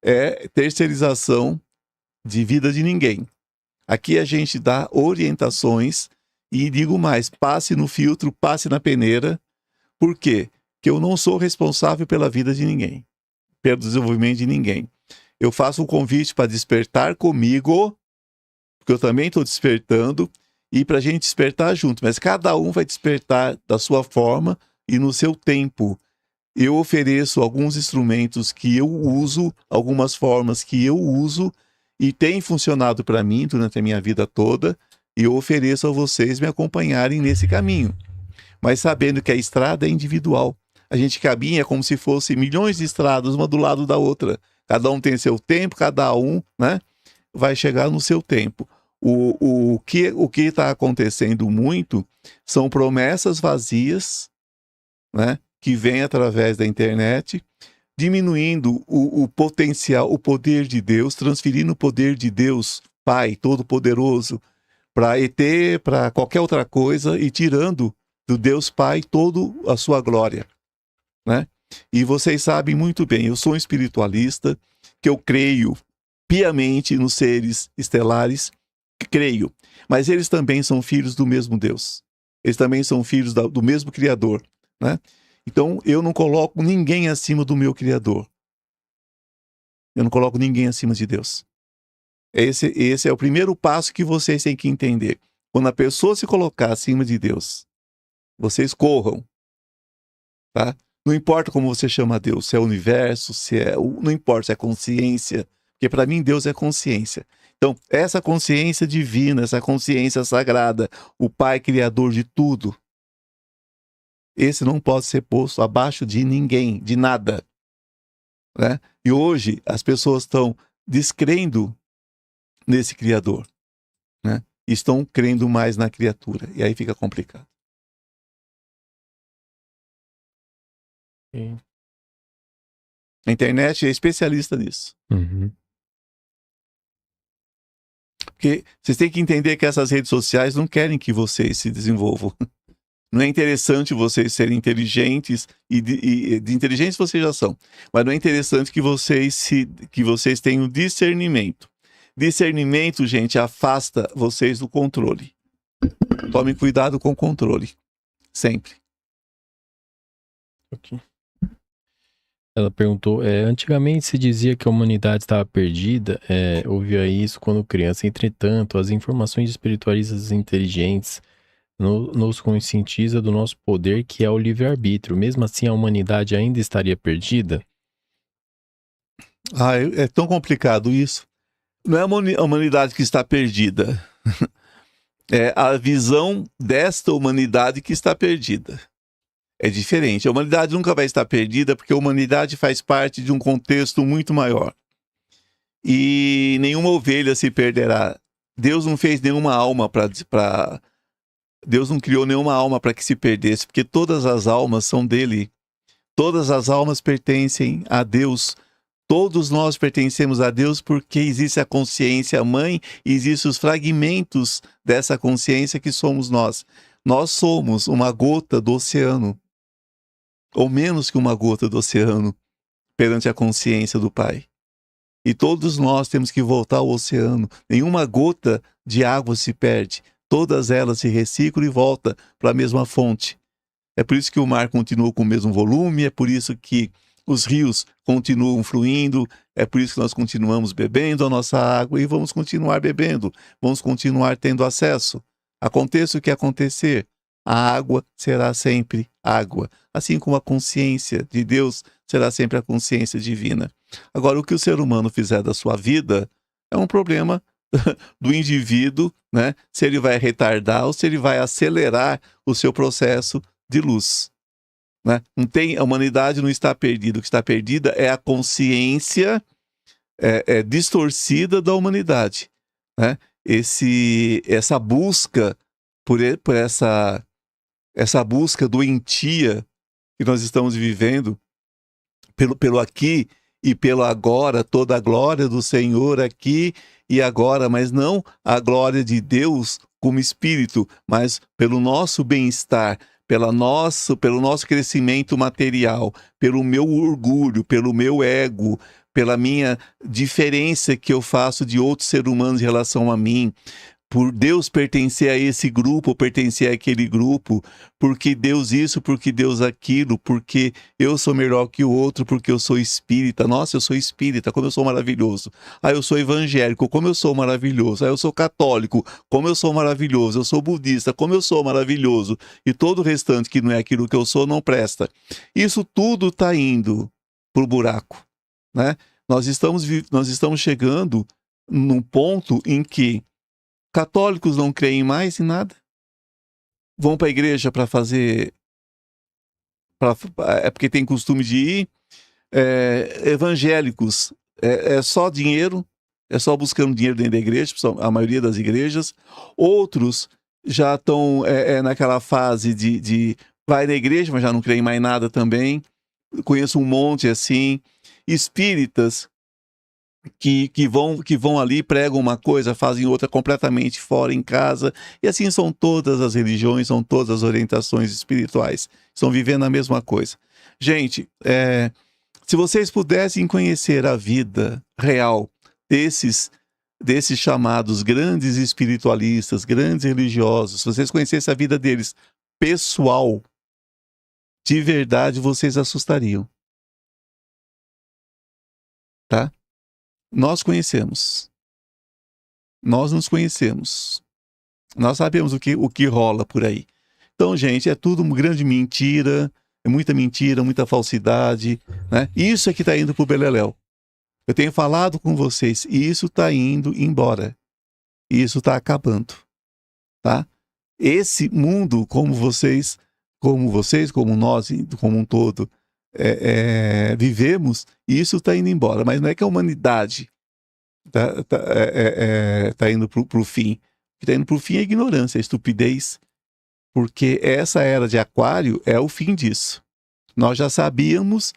Speaker 1: é terceirização de vida de ninguém. Aqui a gente dá orientações e digo mais, passe no filtro, passe na peneira. Por quê? Porque eu não sou responsável pela vida de ninguém, pelo desenvolvimento de ninguém. Eu faço um convite para despertar comigo, porque eu também estou despertando, e para a gente despertar junto. Mas cada um vai despertar da sua forma e no seu tempo. Eu ofereço alguns instrumentos que eu uso, algumas formas que eu uso, e tem funcionado para mim durante a minha vida toda, e eu ofereço a vocês me acompanharem nesse caminho. Mas sabendo que a estrada é individual. A gente caminha como se fosse milhões de estradas, uma do lado da outra. Cada um tem seu tempo, cada um, né, vai chegar no seu tempo. O que está acontecendo muito são promessas vazias, né, que vêm através da internet, diminuindo o potencial, o poder de Deus, transferindo o poder de Deus, Pai Todo-Poderoso, para ET, para qualquer outra coisa, e tirando do Deus Pai toda a sua glória, né? E vocês sabem muito bem, eu sou um espiritualista, que eu creio piamente nos seres estelares, creio, mas eles também são filhos do mesmo Deus. Eles também são filhos do mesmo Criador, né? Então, eu não coloco ninguém acima do meu Criador. Eu não coloco ninguém acima de Deus. Esse é o primeiro passo que vocês têm que entender. Quando a pessoa se colocar acima de Deus, vocês corram, tá? Não importa como você chama Deus, se é universo, não importa se é consciência, porque para mim Deus é consciência. Então, essa consciência divina, essa consciência sagrada, o Pai Criador de tudo, esse não pode ser posto abaixo de ninguém, de nada, né? E hoje as pessoas estão descrendo nesse Criador, né? Estão crendo mais na criatura, e aí fica complicado.
Speaker 2: Sim.
Speaker 1: A internet é especialista nisso.
Speaker 2: Uhum.
Speaker 1: Porque vocês têm que entender que essas redes sociais não querem que vocês se desenvolvam. Não é interessante vocês serem inteligentes, e de inteligentes vocês já são, mas não é interessante que vocês tenham discernimento. Discernimento, gente, afasta vocês do controle. Tomem cuidado com o controle. Sempre.
Speaker 2: Okay. Ela perguntou, antigamente se dizia que a humanidade estava perdida, ouvia isso quando criança. Entretanto, as informações espiritualistas inteligentes nos conscientiza do nosso poder, que é o livre-arbítrio. Mesmo assim, a humanidade ainda estaria perdida?
Speaker 1: É tão complicado isso. Não é a humanidade que está perdida. É a visão desta humanidade que está perdida. É diferente. A humanidade nunca vai estar perdida, porque a humanidade faz parte de um contexto muito maior. E nenhuma ovelha se perderá. Deus não fez nenhuma alma Deus não criou nenhuma alma para que se perdesse, porque todas as almas são dele. Todas as almas pertencem a Deus. Todos nós pertencemos a Deus, porque existe a consciência mãe e existem os fragmentos dessa consciência que somos nós. Nós somos uma gota do oceano, ou menos que uma gota do oceano, perante a consciência do Pai. E todos nós temos que voltar ao oceano. Nenhuma gota de água se perde. Todas elas se reciclam e voltam para a mesma fonte. É por isso que o mar continua com o mesmo volume, é por isso que os rios continuam fluindo, é por isso que nós continuamos bebendo a nossa água e vamos continuar bebendo, vamos continuar tendo acesso. Aconteça o que acontecer, a água será sempre água, assim como a consciência de Deus será sempre a consciência divina. Agora, o que o ser humano fizer da sua vida é um problema do indivíduo, né? Se ele vai retardar ou se ele vai acelerar o seu processo de luz, né? A humanidade não está perdida. O que está perdida é a consciência distorcida da humanidade, né? Essa busca por essa busca doentia que nós estamos vivendo pelo aqui e pelo agora, toda a glória do Senhor aqui e agora, mas não a glória de Deus como Espírito, mas pelo nosso bem-estar, pelo nosso crescimento material, pelo meu orgulho, pelo meu ego, pela minha diferença que eu faço de outros seres humanos em relação a mim, por Deus pertencer a esse grupo, pertencer àquele grupo, porque Deus isso, porque Deus aquilo, porque eu sou melhor que o outro, porque eu sou espírita. Nossa, eu sou espírita, como eu sou maravilhoso. Eu sou evangélico, como eu sou maravilhoso. Eu sou católico, como eu sou maravilhoso. Eu sou budista, como eu sou maravilhoso. E todo o restante que não é aquilo que eu sou não presta. Isso tudo está indo pro buraco, né? Nós estamos chegando num ponto em que católicos não creem mais em nada, vão para a igreja para fazer, é porque tem costume de ir, evangélicos, é só dinheiro, é só buscando dinheiro dentro da igreja, a maioria das igrejas. Outros já estão naquela fase de vai na igreja, mas já não creem mais nada também. Conheço um monte assim. Espíritas que vão ali, pregam uma coisa, fazem outra completamente fora em casa. E assim são todas as religiões, são todas as orientações espirituais. Estão vivendo a mesma coisa. Gente, se vocês pudessem conhecer a vida real desses chamados grandes espiritualistas, grandes religiosos, se vocês conhecessem a vida deles pessoal, de verdade, vocês assustariam. Tá? Nós conhecemos. Nós nos conhecemos. Nós sabemos o que rola por aí. Então, gente, é tudo uma grande mentira, é muita mentira, muita falsidade, né? Isso é que está indo pro beleléu. Eu tenho falado com vocês, e isso está indo embora. Isso está acabando, tá? Esse mundo, como nós, como um todo, vivemos, isso está indo embora. Mas não é que a humanidade tá indo para o fim. O que está indo para o fim é a ignorância, a estupidez, porque essa era de Aquário é o fim disso. Nós já sabíamos,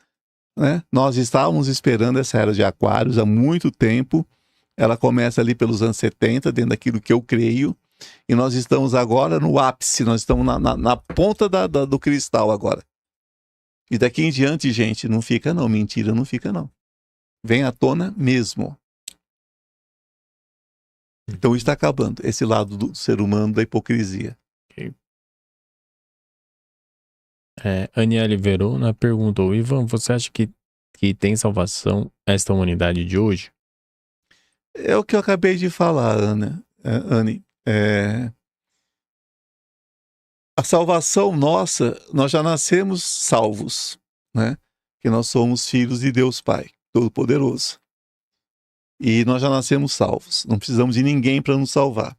Speaker 1: né? Nós estávamos esperando essa era de Aquários há muito tempo. Ela começa ali pelos anos 70, dentro daquilo que eu creio, e nós estamos agora no ápice, nós estamos na ponta do cristal agora. E daqui em diante, gente, não fica não, mentira não fica não. Vem à tona mesmo. Então está acabando esse lado do ser humano, da hipocrisia.
Speaker 2: Okay. Aniele Verona perguntou: Ivan, você acha que tem salvação esta humanidade de hoje?
Speaker 1: É o que eu acabei de falar, Anne. A salvação nossa, nós já nascemos salvos, né? Que nós somos filhos de Deus Pai, Todo-Poderoso. E nós já nascemos salvos. Não precisamos de ninguém para nos salvar.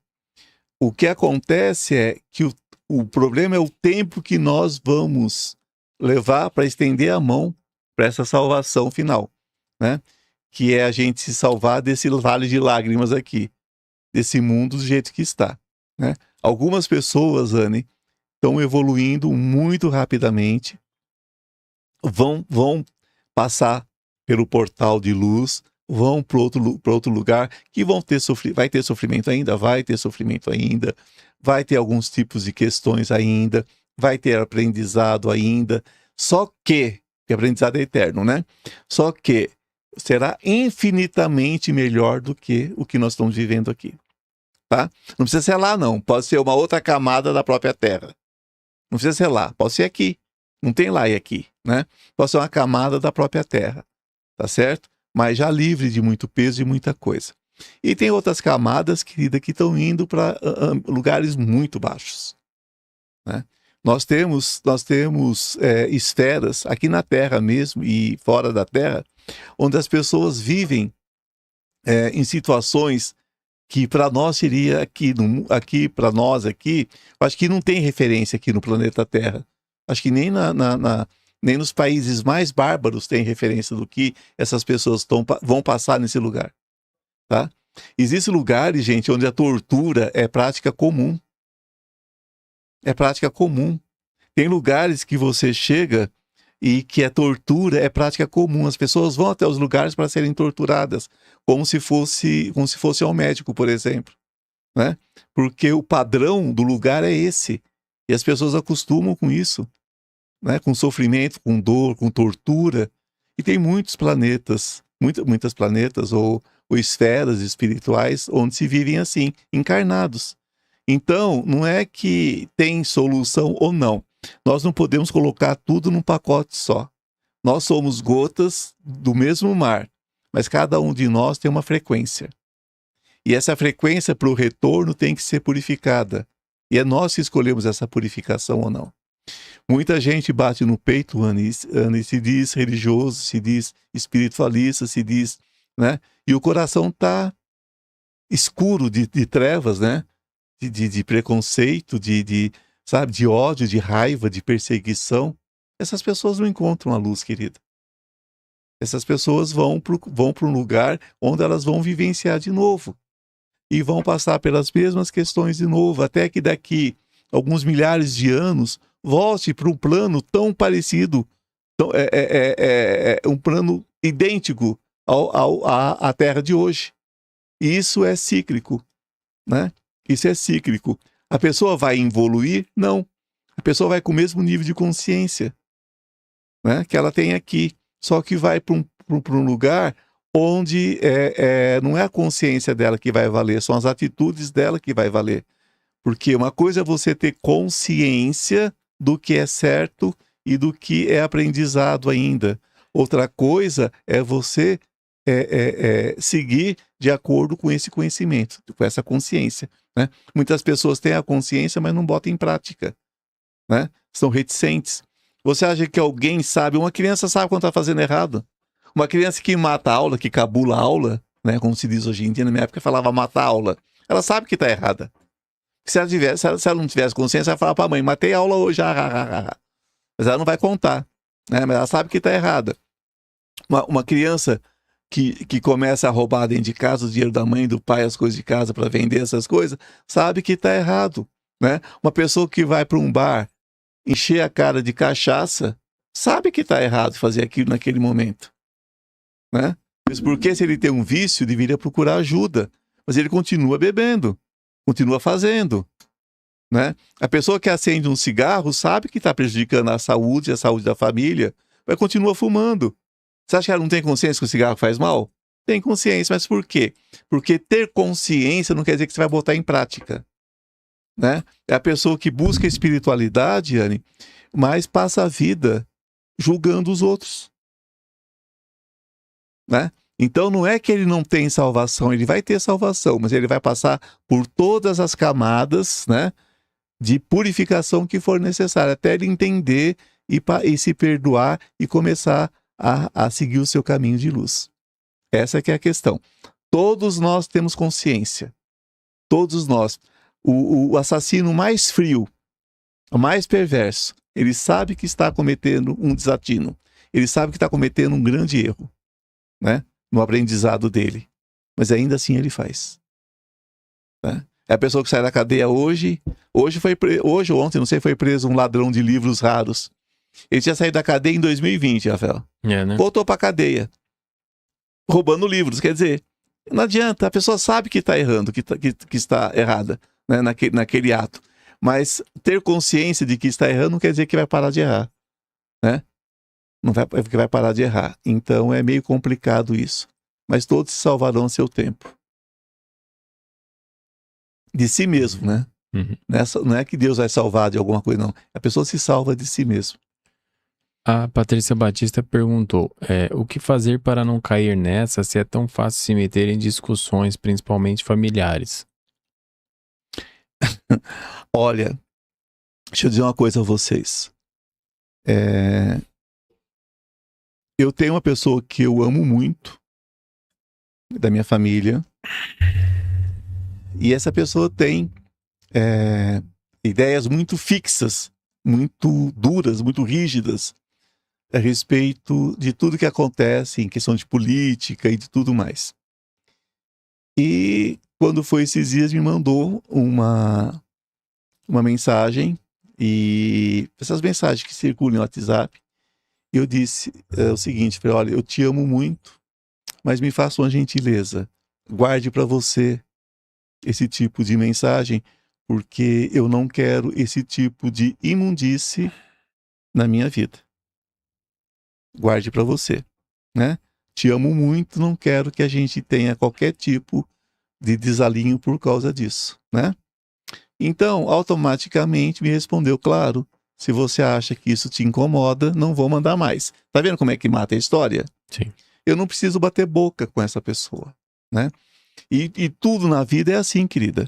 Speaker 1: O que acontece é que o problema é o tempo que nós vamos levar para estender a mão para essa salvação final, né? Que é a gente se salvar desse vale de lágrimas aqui, desse mundo do jeito que está, né? Algumas pessoas, Anne, estão evoluindo muito rapidamente, vão passar pelo portal de luz, vão para outro lugar, que vai ter sofrimento ainda, vai ter alguns tipos de questões ainda, vai ter aprendizado ainda, só que aprendizado é eterno, né? Só que será infinitamente melhor do que o que nós estamos vivendo aqui, tá? Não precisa ser lá não, pode ser uma outra camada da própria Terra. Não precisa ser lá, pode ser aqui. Não tem lá e aqui, né? Pode ser uma camada da própria Terra, tá certo? Mas já livre de muito peso e muita coisa. E tem outras camadas, querida, que estão indo para lugares muito baixos, né? Nós temos esferas aqui na Terra mesmo e fora da Terra, onde as pessoas vivem em situações que para nós seria aqui para nós aqui, acho que não tem referência aqui no planeta Terra. Acho que nem nem nos países mais bárbaros tem referência do que essas pessoas vão passar nesse lugar, tá? Existem lugares, gente, onde a tortura é prática comum. É prática comum. Tem lugares que você chega e que a tortura é prática comum. As pessoas vão até os lugares para serem torturadas, como se fosse ao médico, por exemplo, né? Porque o padrão do lugar é esse. E as pessoas acostumam com isso, né? Com sofrimento, com dor, com tortura. E tem muitos planetas, muitas planetas ou esferas espirituais onde se vivem assim, encarnados. Então, não é que tem solução ou não. Nós não podemos colocar tudo num pacote só. Nós somos gotas do mesmo mar, mas cada um de nós tem uma frequência. E essa frequência para o retorno tem que ser purificada. E é nós que escolhemos essa purificação ou não. Muita gente bate no peito, Anne, se diz religioso, se diz espiritualista, se diz, né? E o coração está escuro de trevas, né? De preconceito, sabe, de ódio, de raiva, de perseguição. Essas pessoas não encontram a luz, querida. Essas pessoas vão para um lugar onde elas vão vivenciar de novo. E vão passar pelas mesmas questões de novo, até que daqui alguns milhares de anos volte para um plano tão parecido, um plano idêntico à Terra de hoje. E isso é cíclico, né? Isso é cíclico. A pessoa vai evoluir? Não. A pessoa vai com o mesmo nível de consciência, né, que ela tem aqui, só que vai para um lugar onde não é a consciência dela que vai valer, são as atitudes dela que vai valer. Porque uma coisa é você ter consciência do que é certo e do que é aprendizado ainda. Outra coisa é você seguir de acordo com esse conhecimento, com essa consciência, né? Muitas pessoas têm a consciência, mas não botam em prática, né? São reticentes. Você acha que alguém sabe? Uma criança sabe quando está fazendo errado? Uma criança que mata a aula, que cabula a aula, né? Como se diz hoje em dia, na minha época falava matar a aula. Ela sabe que está errada. Se ela não tivesse consciência, ela ia falar para a mãe, matei a aula hoje. Mas ela não vai contar, né? Mas ela sabe que está errada. Uma criança que começa a roubar dentro de casa o dinheiro da mãe, do pai, as coisas de casa para vender essas coisas, sabe que está errado, né? Uma pessoa que vai para um bar encher a cara de cachaça, sabe que está errado fazer aquilo naquele momento, né? Mas porque se ele tem um vício, deveria procurar ajuda, mas ele continua bebendo, continua fazendo, né? A pessoa que acende um cigarro sabe que está prejudicando a saúde da família, mas continua fumando. Você acha que ela não tem consciência que o cigarro faz mal? Tem consciência, mas por quê? Porque ter consciência não quer dizer que você vai botar em prática, né? É a pessoa que busca espiritualidade, Anne, mas passa a vida julgando os outros, né? Então não é que ele não tem salvação, ele vai ter salvação, mas ele vai passar por todas as camadas, né, de purificação que for necessária, até ele entender e se perdoar e começar a seguir o seu caminho de luz. Essa que é a questão. Todos nós temos consciência. Todos nós. O assassino mais frio, o mais perverso, ele sabe que está cometendo um desatino. Ele sabe que está cometendo um grande erro, né, no aprendizado dele. Mas ainda assim ele faz, né? É a pessoa que sai da cadeia hoje ou ontem, não sei, foi preso um ladrão de livros raros. Ele tinha saído da cadeia em 2020, Rafael.
Speaker 2: Né?
Speaker 1: Voltou para a cadeia, roubando livros. Quer dizer, não adianta, a pessoa sabe que está errando, que está errada, né, naquele ato. Mas ter consciência de que está errando não quer dizer que vai parar de errar, né? Não vai, que vai parar de errar. Então é meio complicado isso. Mas todos se salvarão a seu tempo. De si mesmo, né?
Speaker 2: Uhum.
Speaker 1: Não é que Deus vai salvar de alguma coisa, não. A pessoa se salva de si mesmo.
Speaker 2: A Patrícia Batista perguntou, o que fazer para não cair nessa se é tão fácil se meter em discussões, principalmente familiares?
Speaker 1: Olha, deixa eu dizer uma coisa a vocês. Eu tenho uma pessoa que eu amo muito, da minha família, e essa pessoa tem ideias muito fixas, muito duras, muito rígidas a respeito de tudo que acontece em questão de política e de tudo mais. E quando foi esses dias, me mandou uma mensagem, e essas mensagens que circulam no WhatsApp, eu disse o seguinte, falei, olha, eu te amo muito, mas me faça uma gentileza, guarde para você esse tipo de mensagem, porque eu não quero esse tipo de imundície na minha vida. Guarde para você, né? Te amo muito, não quero que a gente tenha qualquer tipo de desalinho por causa disso, né? Então, automaticamente me respondeu, claro, se você acha que isso te incomoda, não vou mandar mais. Tá vendo como é que mata a história?
Speaker 2: Sim.
Speaker 1: Eu não preciso bater boca com essa pessoa, né? E tudo na vida é assim, querida.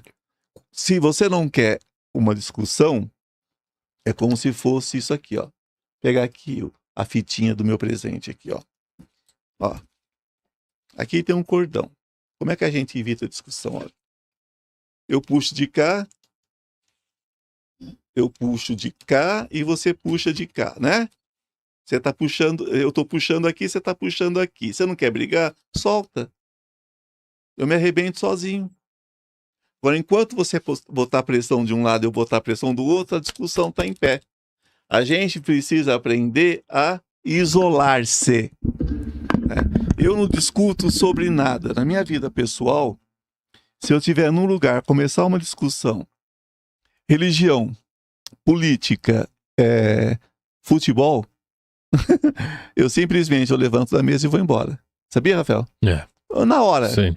Speaker 1: Se você não quer uma discussão, é como se fosse isso aqui, ó. Pegar aqui a fitinha do meu presente aqui, ó. Ó. Aqui tem um cordão. Como é que a gente evita a discussão? Olha, eu puxo de cá, eu puxo de cá e você puxa de cá, né? Você tá puxando, eu tô puxando aqui, você tá puxando aqui. Você não quer brigar? Solta. Eu me arrebento sozinho. Agora, enquanto você botar pressão de um lado e eu botar pressão do outro, a discussão está em pé. A gente precisa aprender a isolar-se. Né? Eu não discuto sobre nada. Na minha vida pessoal, se eu estiver num lugar, começar uma discussão, religião, política, futebol, eu simplesmente levanto da mesa e vou embora. Sabia, Rafael? Na hora.
Speaker 2: Sim.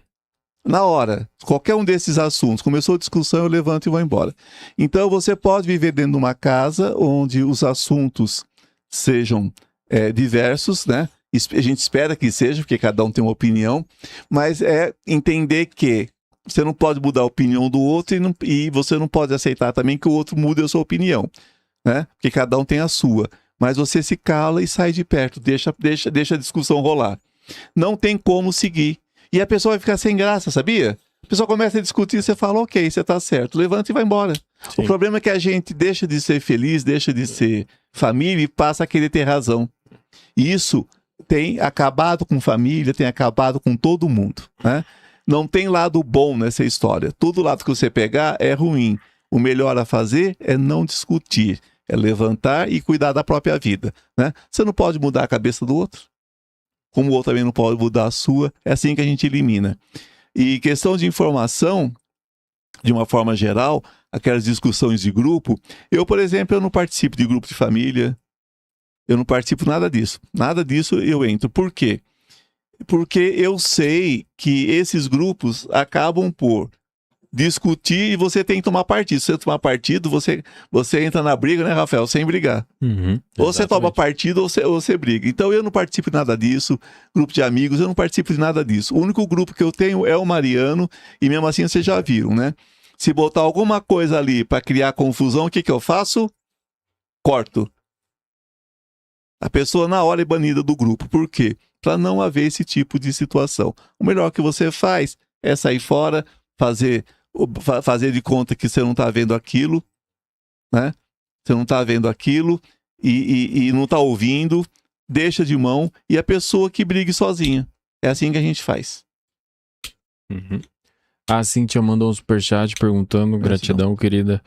Speaker 1: Na hora, qualquer um desses assuntos, começou a discussão, eu levanto e vou embora. Então, você pode viver dentro de uma casa onde os assuntos sejam diversos, né? A gente espera que seja, porque cada um tem uma opinião, mas é entender que você não pode mudar a opinião do outro e você não pode aceitar também que o outro mude a sua opinião, né? Porque cada um tem a sua. Mas você se cala e sai de perto, deixa a discussão rolar. Não tem como seguir. E a pessoa vai ficar sem graça, sabia? A pessoa começa a discutir, você fala, ok, você tá certo, levanta e vai embora. Sim. O problema é que a gente deixa de ser feliz, deixa de ser família e passa a querer ter razão. E isso tem acabado com família, tem acabado com todo mundo, né? Não tem lado bom nessa história. Todo lado que você pegar é ruim. O melhor a fazer é não discutir, é levantar e cuidar da própria vida, né? Você não pode mudar a cabeça do outro, como o outro também não pode mudar a sua. É assim que a gente elimina. E questão de informação, de uma forma geral, aquelas discussões de grupo, eu, por exemplo, eu não participo de grupo de família, eu não participo nada disso. Nada disso eu entro. Por quê? Porque eu sei que esses grupos acabam por discutir e você tem que tomar partido. Se você tomar partido, você entra na briga, né, Rafael? Sem brigar. Ou você toma partido ou você briga. Então eu não participo de nada disso. Grupo de amigos, eu não participo de nada disso. O único grupo que eu tenho é o Mariano, e mesmo assim vocês já viram, né? Se botar alguma coisa ali para criar confusão, o que eu faço? Corto. A pessoa na hora é banida do grupo. Por quê? Para não haver esse tipo de situação. O melhor que você faz é sair fora, fazer de conta que você não está vendo aquilo, né? Você não está vendo aquilo e não está ouvindo, deixa de mão e a pessoa que brigue sozinha. É assim que a gente faz.
Speaker 2: A Cíntia mandou um superchat perguntando, gratidão, querida.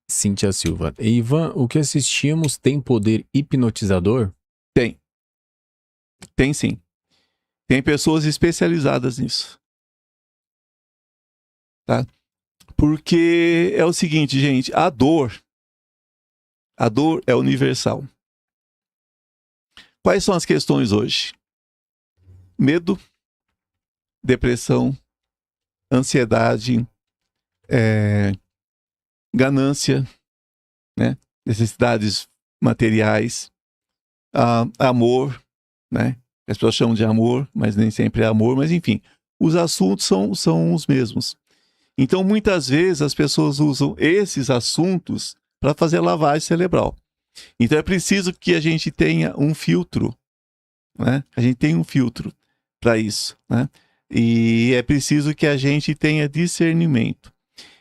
Speaker 2: Cíntia Silva. Ivan, o que assistimos tem poder hipnotizador?
Speaker 1: Tem. Tem sim. Tem pessoas especializadas nisso. Tá? Porque é o seguinte, gente, a dor é universal. Quais são as questões hoje? Medo, depressão, ansiedade, ganância, né? Necessidades materiais, amor, né? As pessoas chamam de amor, mas nem sempre é amor, mas enfim, os assuntos são os mesmos. Então, muitas vezes, as pessoas usam esses assuntos para fazer lavagem cerebral. Então, é preciso que a gente tenha um filtro, né? A gente tem um filtro para isso, né? E é preciso que a gente tenha discernimento.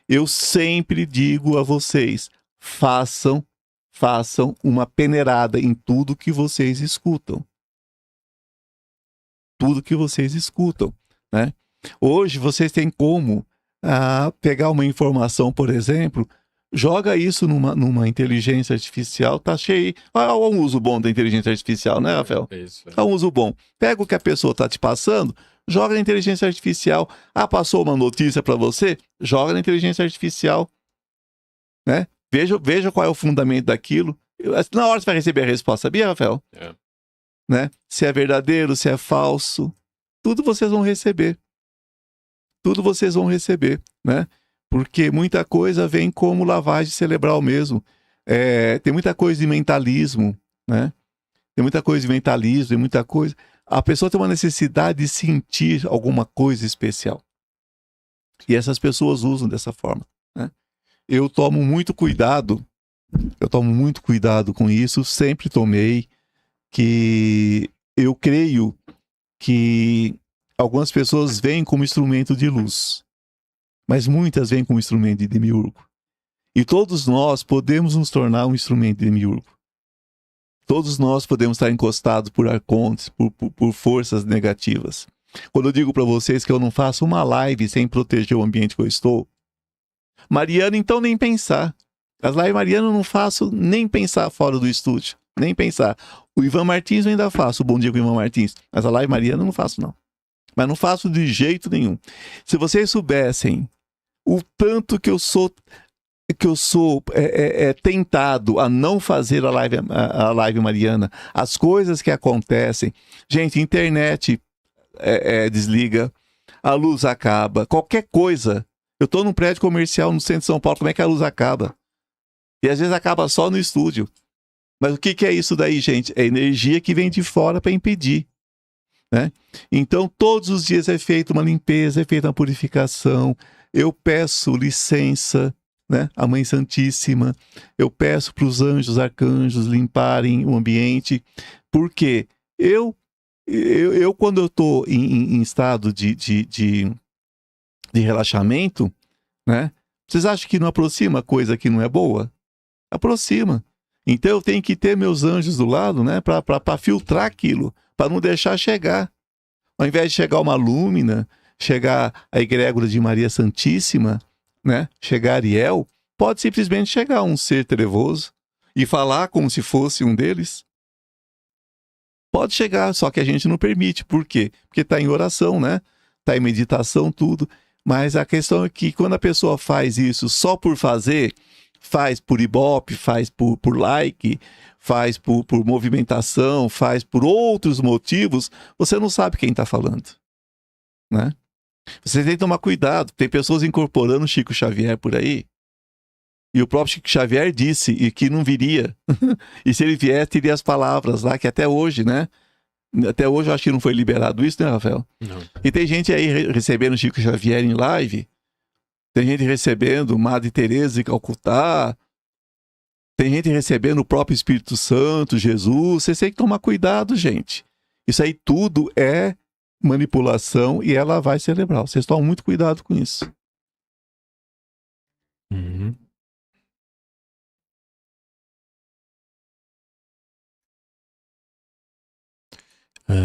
Speaker 1: Eu sempre digo a vocês, façam uma peneirada em tudo que vocês escutam. Tudo que vocês escutam, né? Hoje, vocês têm como pegar uma informação, por exemplo, joga isso numa inteligência artificial, tá cheio. Há um uso bom da inteligência artificial, né, Rafael? Há um uso bom. Pega o que a pessoa tá te passando, joga na inteligência artificial. Passou uma notícia para você, joga na inteligência artificial, né? Veja qual é o fundamento daquilo. Na hora você vai receber a resposta, sabia, Rafael? Né? Se é verdadeiro, se é falso, tudo vocês vão receber. Tudo vocês vão receber, né? Porque muita coisa vem como lavagem cerebral mesmo. Tem muita coisa de mentalismo, né? Tem muita coisa de mentalismo, tem muita coisa. A pessoa tem uma necessidade de sentir alguma coisa especial. E essas pessoas usam dessa forma, né? Eu tomo muito cuidado com isso, sempre tomei, que eu creio que algumas pessoas veem como instrumento de luz, mas muitas veem como instrumento de demiurgo. E todos nós podemos nos tornar um instrumento de demiurgo. Todos nós podemos estar encostados por arcontes, por forças negativas. Quando eu digo para vocês que eu não faço uma live sem proteger o ambiente que eu estou, Mariana, então nem pensar. As lives Mariana eu não faço nem pensar fora do estúdio. Nem pensar. O Ivan Martins eu ainda faço, o Bom Dia com o Ivan Martins. Mas a live Mariana eu não faço, não. Mas não faço de jeito nenhum. Se vocês soubessem o tanto que eu sou tentado a não fazer a live Mariana, as coisas que acontecem. Gente, internet desliga, a luz acaba, qualquer coisa. Eu estou num prédio comercial no centro de São Paulo, como é que a luz acaba? E às vezes acaba só no estúdio. Mas o que é isso daí, gente? É energia que vem de fora para impedir. Né? Então, todos os dias é feita uma limpeza, é feita uma purificação. Eu peço licença, né? A Mãe Santíssima. Eu peço para os anjos, arcanjos limparem o ambiente. Porque eu quando eu estou em estado de relaxamento, né? Vocês acham que não aproxima coisa que não é boa? Aproxima. Então eu tenho que ter meus anjos do lado, né? Para filtrar aquilo, para não deixar chegar. Ao invés de chegar uma lúmina, chegar a egrégora de Maria Santíssima, né? Chegar Ariel, pode simplesmente chegar um ser trevoso e falar como se fosse um deles. Pode chegar, só que a gente não permite. Por quê? Porque está em oração, né? Está em meditação, tudo. Mas a questão é que quando a pessoa faz isso só por fazer, faz por ibope, faz por like, faz por movimentação, faz por outros motivos, você não sabe quem está falando, né? Você tem que tomar cuidado. Tem pessoas incorporando Chico Xavier por aí, e o próprio Chico Xavier disse e que não viria. E se ele viesse, teria as palavras lá, que até hoje, né? Até hoje eu acho que não foi liberado isso, né, Rafael?
Speaker 2: Não.
Speaker 1: E tem gente aí recebendo Chico Xavier em live, tem gente recebendo Madre Teresa de Calcutá, tem gente recebendo o próprio Espírito Santo, Jesus. Vocês têm que tomar cuidado, gente. Isso aí tudo é manipulação e é lavagem cerebral. Vocês tomam muito cuidado com isso.
Speaker 2: Uhum.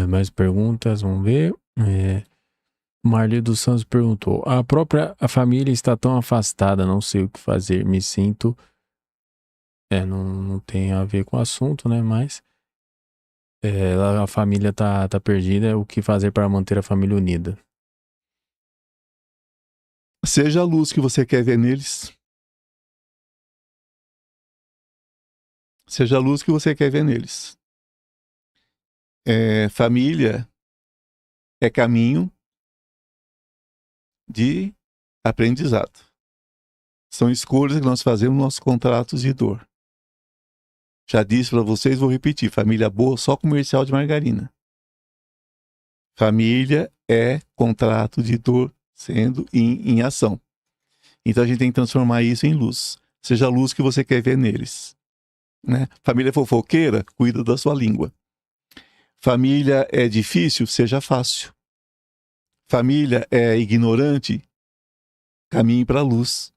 Speaker 2: Mais perguntas, vamos ver. Marli dos Santos perguntou: a família está tão afastada, não sei o que fazer, me sinto. Não tem a ver com o assunto, né? Mas a família tá perdida, o que fazer para manter a família unida?
Speaker 1: Seja a luz que você quer ver neles. Seja a luz que você quer ver neles. Família é caminho de aprendizado. São escolhas que nós fazemos nos nossos contratos de dor. Já disse para vocês, vou repetir: família boa só comercial de margarina. Família é contrato de dor sendo em ação. Então a gente tem que transformar isso em luz. Seja a luz que você quer ver neles. Né? Família fofoqueira, cuida da sua língua. Família é difícil, seja fácil. Família é ignorante, caminhe para a luz.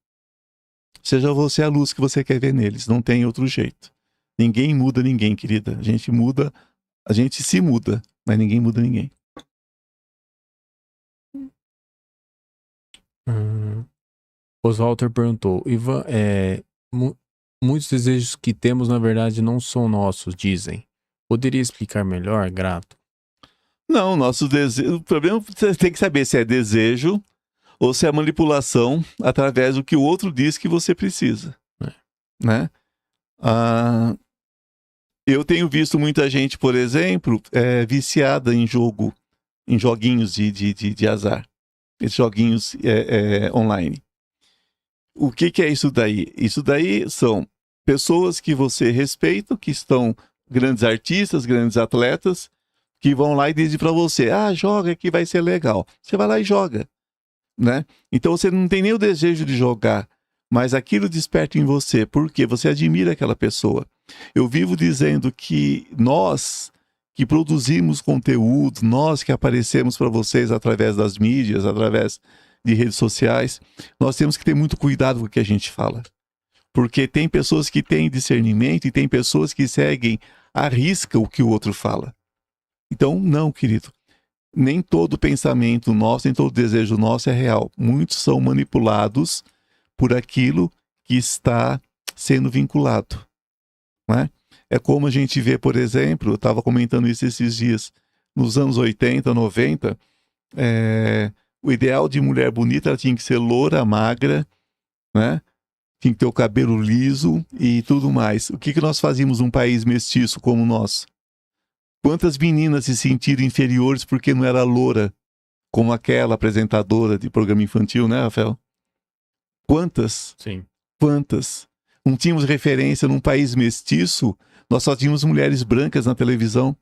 Speaker 1: Seja você a luz que você quer ver neles, não tem outro jeito. Ninguém muda ninguém, querida. A gente se muda, mas ninguém muda ninguém.
Speaker 2: Oswalter perguntou: Ivan, muitos desejos que temos, na verdade, não são nossos, dizem. Poderia explicar melhor, grato?
Speaker 1: Não, nosso desejo. O problema é que você tem que saber se é desejo ou se é manipulação através do que o outro diz que você precisa. Né? Eu tenho visto muita gente, por exemplo, viciada em joguinhos de azar. Esses joguinhos online. O que é isso daí? Isso daí são pessoas que você respeita, que estão grandes artistas, grandes atletas, que vão lá e dizem para você: joga que vai ser legal. Você vai lá e joga, né? Então você não tem nem o desejo de jogar, mas aquilo desperta em você, porque você admira aquela pessoa. Eu vivo dizendo que nós que produzimos conteúdo, nós que aparecemos para vocês através das mídias, através de redes sociais, nós temos que ter muito cuidado com o que a gente fala. Porque tem pessoas que têm discernimento e tem pessoas que seguem à risca o que o outro fala. Então, não, querido. Nem todo pensamento nosso, nem todo desejo nosso é real. Muitos são manipulados por aquilo que está sendo vinculado. Não é? É como a gente vê, por exemplo, eu estava comentando isso esses dias, nos anos 80, 90, o ideal de mulher bonita ela tinha que ser loura, magra, né? Tinha que ter o cabelo liso e tudo mais. O que nós fazíamos num país mestiço como o nosso? Quantas meninas se sentiram inferiores porque não era loura, como aquela apresentadora de programa infantil, né, Rafael? Quantas?
Speaker 2: Sim.
Speaker 1: Quantas? Não tínhamos referência num país mestiço, nós só tínhamos mulheres brancas na televisão.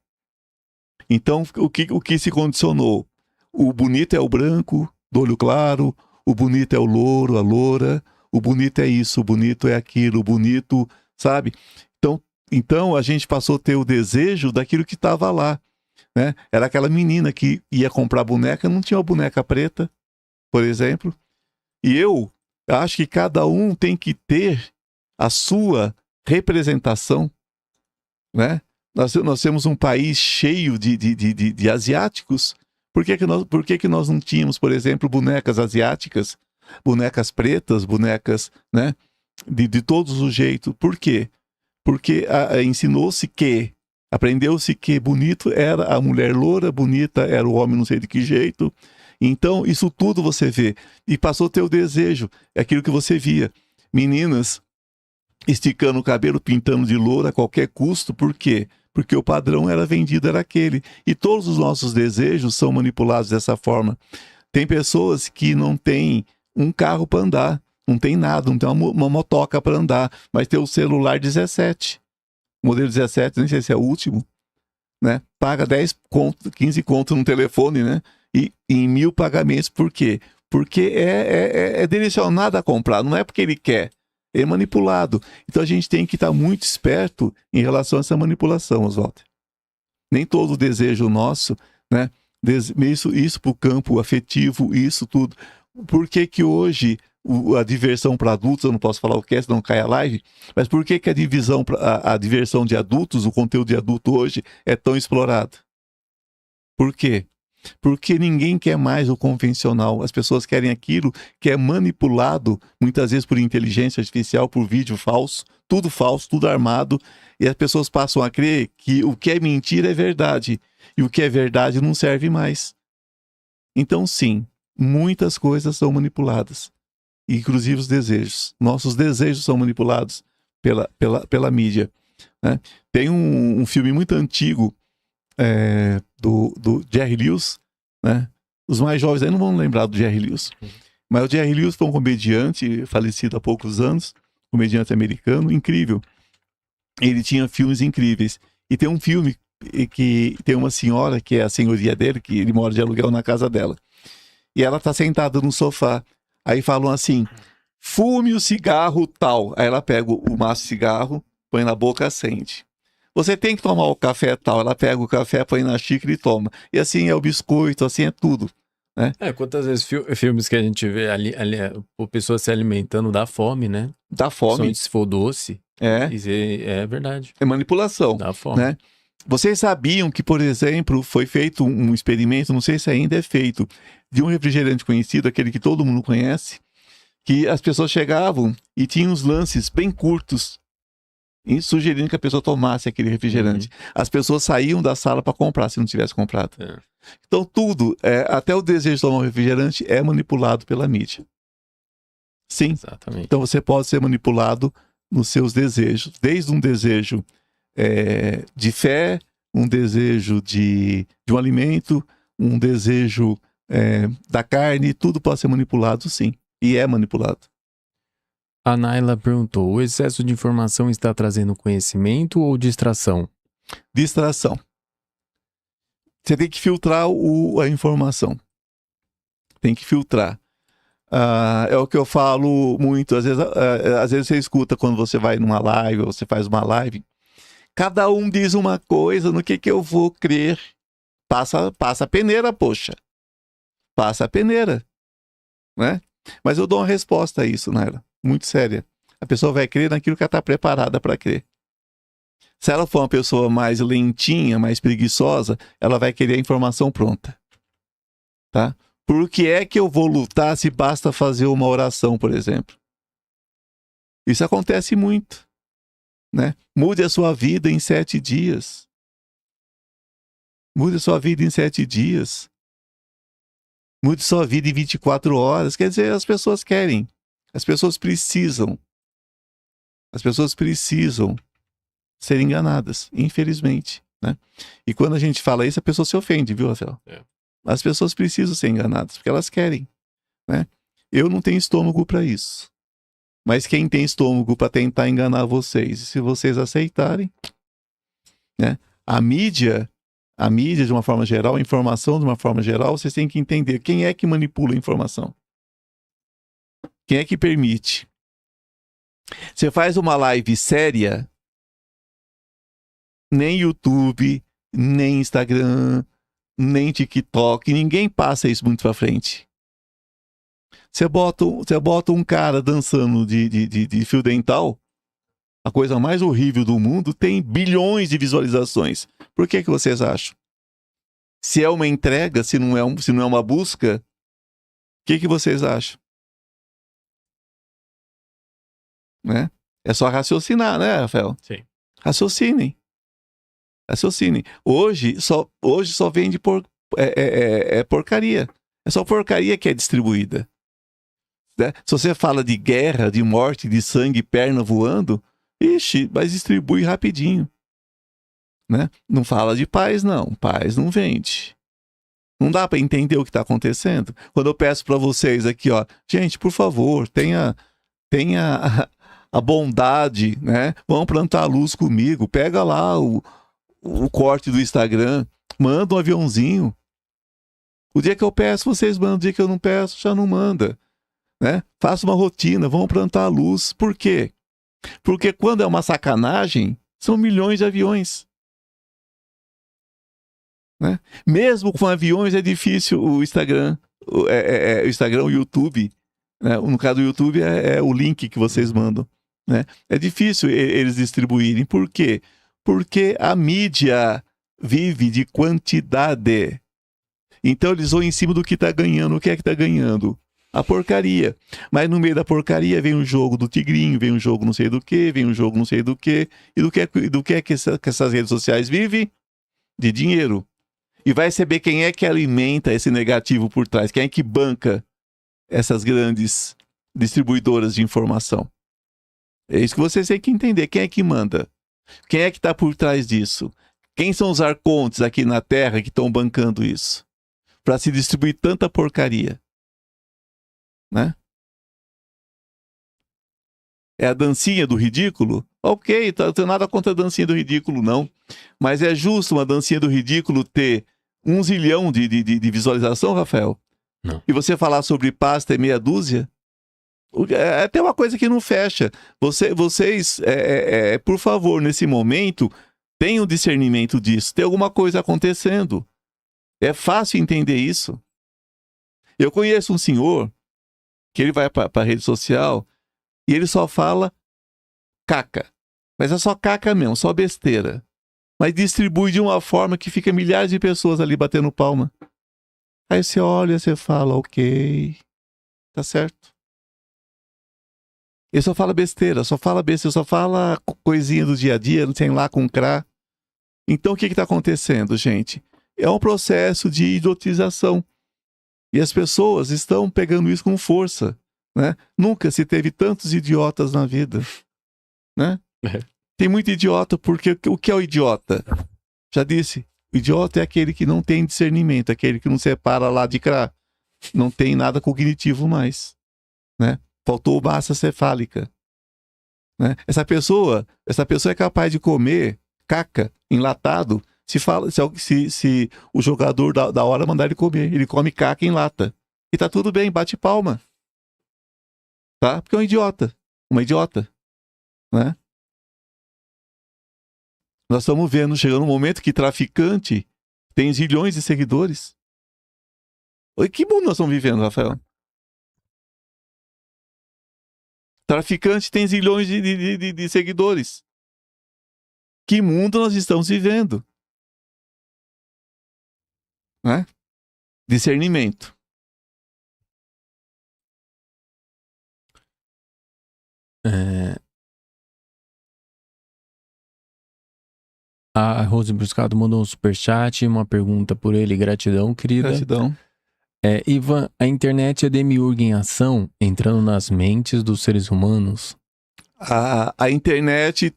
Speaker 1: Então, o que se condicionou? O bonito é o branco, do olho claro, o bonito é o louro, a loura, o bonito é isso, o bonito é aquilo, o bonito, sabe? Então a gente passou a ter o desejo daquilo que estava lá, né? Era aquela menina que ia comprar boneca, não tinha uma boneca preta, por exemplo. E eu acho que cada um tem que ter a sua representação, né? Nós temos um país cheio de asiáticos. Por que nós não tínhamos, por exemplo, bonecas asiáticas, bonecas pretas, bonecas, né? De todos os jeitos. Por quê? Porque ensinou-se que, aprendeu-se que bonito era a mulher loura, bonita era o homem não sei de que jeito. Então, isso tudo você vê. E passou a ter o desejo, é aquilo que você via. Meninas esticando o cabelo, pintando de loura a qualquer custo. Por quê? Porque o padrão era vendido, era aquele. E todos os nossos desejos são manipulados dessa forma. Tem pessoas que não têm um carro para andar, não tem nada, não tem uma motoca para andar, mas tem o celular 17. O modelo 17, nem sei se é o último, né? Paga 10 conto, 15 conto no telefone, né? E em 1000 pagamentos. Por quê? Porque é direcionado a comprar, não é porque ele quer. É manipulado. Então a gente tem que estar muito esperto em relação a essa manipulação, Oswaldo. Nem todo desejo nosso, né? Isso para o campo afetivo, isso tudo. Por que hoje a diversão para adultos, eu não posso falar o que é, senão cai a live, mas por que a diversão de adultos, o conteúdo de adulto hoje é tão explorado? Por quê? Porque ninguém quer mais o convencional. As pessoas querem aquilo que é manipulado, muitas vezes por inteligência artificial, por vídeo falso, tudo armado, e as pessoas passam a crer que o que é mentira é verdade, e o que é verdade não serve mais. Então, sim, muitas coisas são manipuladas, inclusive os desejos. Nossos desejos são manipulados pela mídia, né? Tem um filme muito antigo, do Jerry Lewis, né? Os mais jovens aí não vão lembrar do Jerry Lewis, mas o Jerry Lewis foi um comediante falecido há poucos anos, comediante americano, incrível. Ele tinha filmes incríveis, e tem um filme que tem uma senhora, que é a senhoria dele, que ele mora de aluguel na casa dela, e ela tá sentada no sofá, aí falam assim: fume o cigarro tal. Aí ela pega o maço de cigarro, põe na boca, acende. Você tem que tomar o café tal. Ela pega o café, põe na xícara e toma. E assim é o biscoito, assim é tudo, né?
Speaker 2: Quantas vezes filmes que a gente vê ali a pessoa se alimentando dá fome, né?
Speaker 1: Dá fome.
Speaker 2: Principalmente se for doce. É verdade.
Speaker 1: É manipulação.
Speaker 2: Dá fome.
Speaker 1: Né? Vocês sabiam que, por exemplo, foi feito um experimento, não sei se ainda é feito, de um refrigerante conhecido, aquele que todo mundo conhece, que as pessoas chegavam e tinham uns lances bem curtos, e sugerindo que a pessoa tomasse aquele refrigerante. As pessoas saíam da sala para comprar, se não tivesse comprado. Então tudo, até o desejo de tomar um refrigerante é manipulado pela mídia. Sim.
Speaker 2: Exatamente.
Speaker 1: Então você pode ser manipulado nos seus desejos, desde um desejo de fé, um desejo de um alimento, um desejo da carne, tudo pode ser manipulado, sim. E é manipulado.
Speaker 2: A Naila perguntou: o excesso de informação está trazendo conhecimento ou distração?
Speaker 1: Distração. Você tem que filtrar a informação. Tem que filtrar. É o que eu falo muito. Às vezes você escuta quando você vai numa live, ou você faz uma live, Cada um diz uma coisa, no que eu vou crer? Passa a peneira, poxa. Passa a peneira, né? Mas eu dou uma resposta a isso, Naira, muito séria. A pessoa vai crer naquilo que ela está preparada para crer. Se ela for uma pessoa mais lentinha, mais preguiçosa, ela vai querer a informação pronta, tá? Por que é que eu vou lutar se basta fazer uma oração, por exemplo? Isso acontece muito, né? Mude a sua vida em 7 dias. Mude a sua vida em 7 dias. Mude sua vida em 24 horas. Quer dizer, as pessoas querem. As pessoas precisam. As pessoas precisam ser enganadas, infelizmente, né? E quando a gente fala isso, a pessoa se ofende, viu, Rafael? As pessoas precisam ser enganadas, porque elas querem, né? Eu não tenho estômago para isso. Mas quem tem estômago para tentar enganar vocês, e se vocês aceitarem, né? A mídia, de uma forma geral, a informação de uma forma geral, vocês têm que entender quem é que manipula a informação. Quem é que permite? Você faz uma live séria, nem YouTube, nem Instagram, nem TikTok, ninguém passa isso muito pra frente. Você bota um cara dançando de fio dental, a coisa mais horrível do mundo, tem bilhões de visualizações. Por que vocês acham? Se é uma entrega, se não é uma busca, o que vocês acham? Né? É só raciocinar, né, Rafael?
Speaker 2: Sim.
Speaker 1: Raciocinem. Hoje só vende porcaria. É só porcaria que é distribuída. Né? Se você fala de guerra, de morte, de sangue, perna voando, ixi, mas distribui rapidinho. Né? Não fala de paz, não. Paz não vende. Não dá para entender o que está acontecendo. Quando eu peço para vocês aqui, ó, gente, por favor, tenha a bondade, né? Vão plantar a luz comigo. Pega lá o corte do Instagram, manda um aviãozinho. O dia que eu peço, vocês mandam. O dia que eu não peço, já não manda. Né? Faça uma rotina, vão plantar a luz. Por quê? Porque quando é uma sacanagem, são milhões de aviões. Né? Mesmo com aviões é difícil o Instagram, o Instagram, o YouTube. Né? No caso do YouTube é o link que vocês mandam. Né? É difícil eles distribuírem. Por quê? Porque a mídia vive de quantidade. Então eles vão em cima do que está ganhando. O que é que está ganhando? A porcaria. Mas no meio da porcaria vem o jogo do tigrinho, vem o jogo não sei do que, vem o jogo não sei do que. E do que é que essas redes sociais vivem? De dinheiro. E vai saber quem é que alimenta esse negativo por trás, quem é que banca essas grandes distribuidoras de informação. É isso que vocês têm que entender. Quem é que manda? Quem é que está por trás disso? Quem são os arcontes aqui na Terra que estão bancando isso? Para se distribuir tanta porcaria. Né? É a dancinha do ridículo? Ok, não tenho nada contra a dancinha do ridículo, não. Mas é justo uma dancinha do ridículo ter 1 zilhão de visualização, Rafael?
Speaker 2: Não.
Speaker 1: E você falar sobre paz ter meia dúzia? É até uma coisa que não fecha. Vocês, por favor, nesse momento, tenham discernimento disso. Tem alguma coisa acontecendo. É fácil entender isso. Eu conheço um senhor que ele vai para a rede social e ele só fala caca. Mas é só caca mesmo, só besteira. Mas distribui de uma forma que fica milhares de pessoas ali batendo palma. Aí você olha e você fala, ok, tá certo. Ele só fala besteira, só fala coisinha do dia a dia, não tem lá com crá. Então o que está acontecendo, gente? É um processo de idiotização. E as pessoas estão pegando isso com força. Né? Nunca se teve tantos idiotas na vida. Né? Tem muito idiota, porque o que é o idiota? Já disse, o idiota é aquele que não tem discernimento, aquele que não separa lá de cá. Não tem nada cognitivo mais. Né? Faltou massa cefálica. Né? Essa pessoa é capaz de comer caca enlatado se o jogador da hora mandar ele comer. Ele come caca em lata. E tá tudo bem, bate palma. Tá? Porque é um idiota. Uma idiota. Né? Nós estamos vendo, chegando um momento que traficante tem zilhões de seguidores. Oi, que mundo nós estamos vivendo, Rafael? Traficante tem zilhões de seguidores. Que mundo nós estamos vivendo? Né? Discernimento.
Speaker 2: A Rose Bruscato mandou um superchat, uma pergunta por ele. Gratidão, querida.
Speaker 1: Gratidão.
Speaker 2: Ivan, a internet é demiurgo em ação, entrando nas mentes dos seres humanos?
Speaker 1: A internet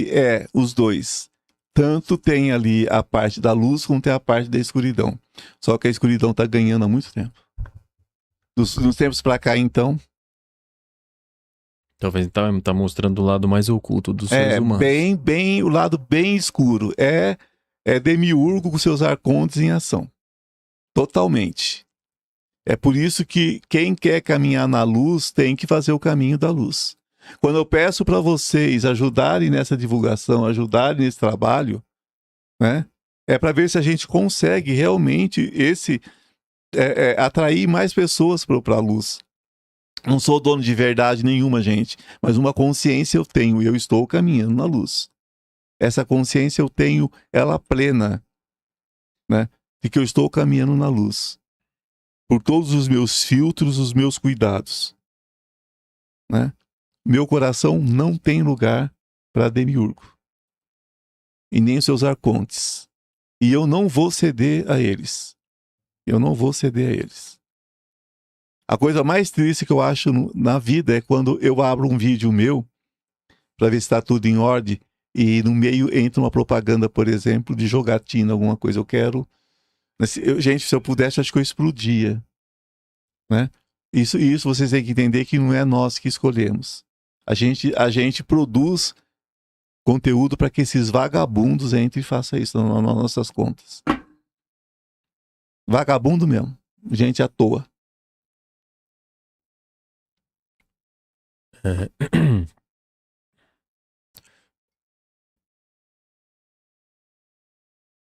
Speaker 1: é os dois. Tanto tem ali a parte da luz, como tem a parte da escuridão. Só que a escuridão está ganhando há muito tempo. Nos tempos para cá, então...
Speaker 2: Talvez tá mostrando o lado mais oculto dos seres humanos.
Speaker 1: O lado bem escuro. É demiurgo com seus arcontes em ação. Totalmente. É por isso que quem quer caminhar na luz tem que fazer o caminho da luz. Quando eu peço para vocês ajudarem nessa divulgação, ajudarem nesse trabalho, né, é para ver se a gente consegue realmente atrair mais pessoas para a luz. Não sou dono de verdade nenhuma, gente, mas uma consciência eu tenho e eu estou caminhando na luz. Essa consciência eu tenho, ela plena, né, de que eu estou caminhando na luz. Por todos os meus filtros, os meus cuidados, né? Meu coração não tem lugar para demiurgo. E nem os seus arcontes. E eu não vou ceder a eles. Eu não vou ceder a eles. A coisa mais triste que eu acho na vida é quando eu abro um vídeo meu para ver se está tudo em ordem e no meio entra uma propaganda, por exemplo, de jogatina, alguma coisa. Eu quero... Gente, se eu pudesse, acho que eu explodia. Né? Isso vocês têm que entender que não é nós que escolhemos. A gente produz conteúdo para que esses vagabundos entrem e façam isso nas nossas contas. Vagabundo mesmo. Gente à toa.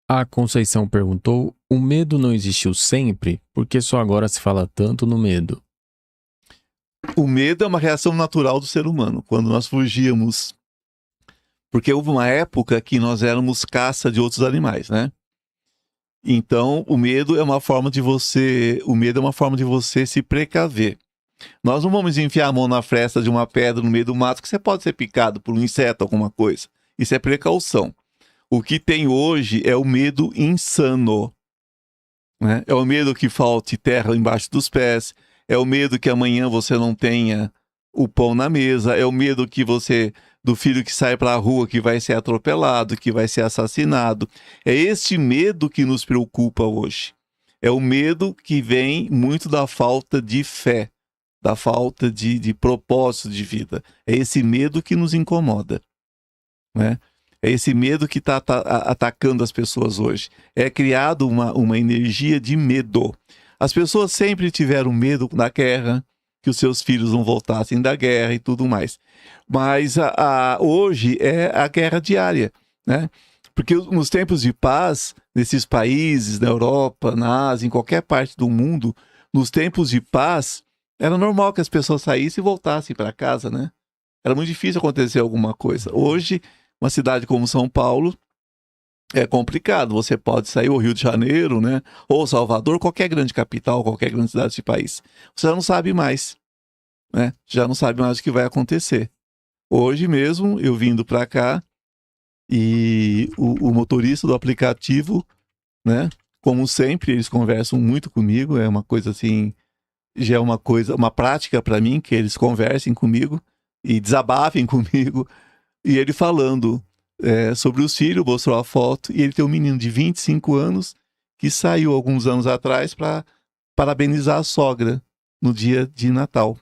Speaker 2: A Conceição perguntou: o medo não existiu sempre? Por que só agora se fala tanto no medo?
Speaker 1: O medo é uma reação natural do ser humano. Quando nós fugíamos... Porque houve uma época que nós éramos caça de outros animais, né? Então, o medo é uma forma de você se precaver. Nós não vamos enfiar a mão na fresta de uma pedra no meio do mato, que você pode ser picado por um inseto, alguma coisa. Isso é precaução. O que tem hoje é o medo insano. Né? É o medo que falte terra embaixo dos pés. É o medo que amanhã você não tenha o pão na mesa. É o medo do filho que sai para a rua, que vai ser atropelado, que vai ser assassinado. É este medo que nos preocupa hoje. É o medo que vem muito da falta de fé, da falta de propósito de vida. É esse medo que nos incomoda. Né? É esse medo que está atacando as pessoas hoje. É criado uma energia de medo. As pessoas sempre tiveram medo da guerra, que os seus filhos não voltassem da guerra e tudo mais. Mas hoje é a guerra diária, né? Porque nos tempos de paz, nesses países, na Europa, na Ásia, em qualquer parte do mundo, nos tempos de paz, era normal que as pessoas saíssem e voltassem para casa, né? Era muito difícil acontecer alguma coisa. Hoje, uma cidade como São Paulo, é complicado. Você pode sair ao Rio de Janeiro, né? Ou Salvador, qualquer grande capital, qualquer grande cidade desse país. Você já não sabe mais, né? Já não sabe mais o que vai acontecer. Hoje mesmo, eu vindo para cá, e o motorista do aplicativo, né? Como sempre, eles conversam muito comigo. É uma coisa assim, já é uma prática para mim, que eles conversem comigo e desabafem comigo. E ele falando sobre os filhos, mostrou a foto, e ele tem um menino de 25 anos que saiu alguns anos atrás para parabenizar a sogra no dia de Natal.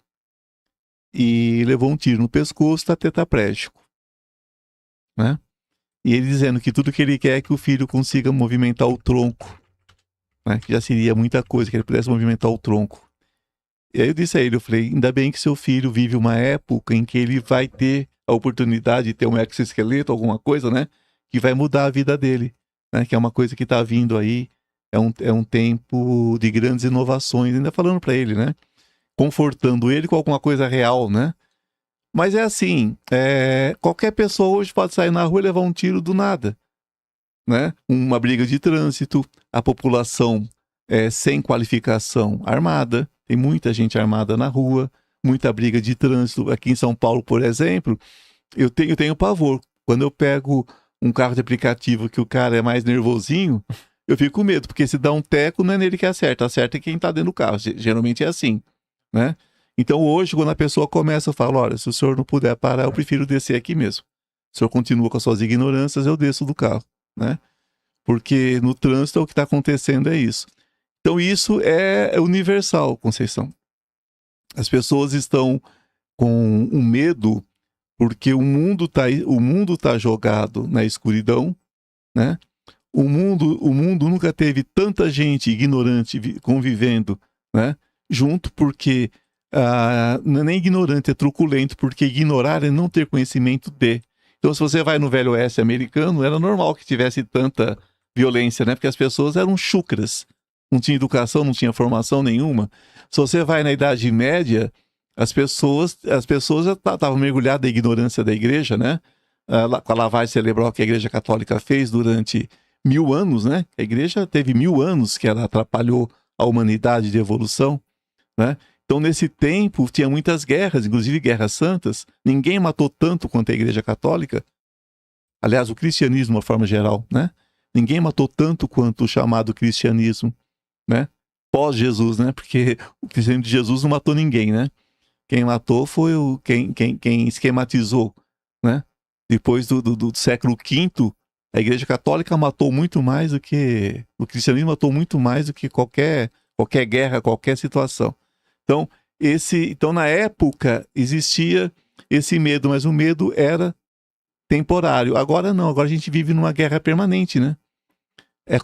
Speaker 1: E levou um tiro no pescoço, está tetraplégico. Né? E ele dizendo que tudo que ele quer é que o filho consiga movimentar o tronco. Né? Que já seria muita coisa, que ele pudesse movimentar o tronco. E aí eu disse a ele, eu falei, ainda bem que seu filho vive uma época em que ele vai ter a oportunidade de ter um exoesqueleto, alguma coisa, né? Que vai mudar a vida dele, né? Que é uma coisa que está vindo aí, é um tempo de grandes inovações, ainda falando para ele, né? Confortando ele com alguma coisa real, né? Mas é assim, qualquer pessoa hoje pode sair na rua e levar um tiro do nada, né? Uma briga de trânsito, a população sem qualificação armada, tem muita gente armada na rua, muita briga de trânsito. Aqui em São Paulo, por exemplo, eu tenho pavor. Quando eu pego um carro de aplicativo que o cara é mais nervosinho, eu fico com medo, porque se dá um teco, não é nele que acerta quem tá dentro do carro. Geralmente é assim, né? Então hoje, quando a pessoa começa, eu falo, olha, se o senhor não puder parar, eu prefiro descer aqui mesmo. O senhor continua com as suas ignorâncias, eu desço do carro, né? Porque no trânsito o que está acontecendo é isso. Então isso é universal, Conceição. As pessoas estão com um medo porque o mundo tá jogado na escuridão, né? O mundo nunca teve tanta gente ignorante convivendo, né? Junto, porque não é nem ignorante, é truculento, porque ignorar é não ter conhecimento de. Então, se você vai no Velho Oeste americano, era normal que tivesse tanta violência, né? Porque as pessoas eram chucras, não tinha educação, não tinha formação nenhuma. Se você vai na Idade Média, as pessoas já estavam mergulhadas na ignorância da igreja, né? Com a lavagem cerebral que a Igreja Católica fez durante 1000 anos, né? A igreja teve 1000 anos que ela atrapalhou a humanidade de evolução, né? Então, nesse tempo, tinha muitas guerras, inclusive guerras santas. Ninguém matou tanto quanto a Igreja Católica. Aliás, o cristianismo, de uma forma geral, né? Ninguém matou tanto quanto o chamado cristianismo, né? Pós-Jesus, né? Porque o cristianismo de Jesus não matou ninguém, né? Quem matou foi quem esquematizou, né? Depois do século V, a Igreja Católica matou muito mais do que... O cristianismo matou muito mais do que qualquer guerra, qualquer situação. Então, na época, existia esse medo, mas o medo era temporário. Agora não, agora a gente vive numa guerra permanente, né? É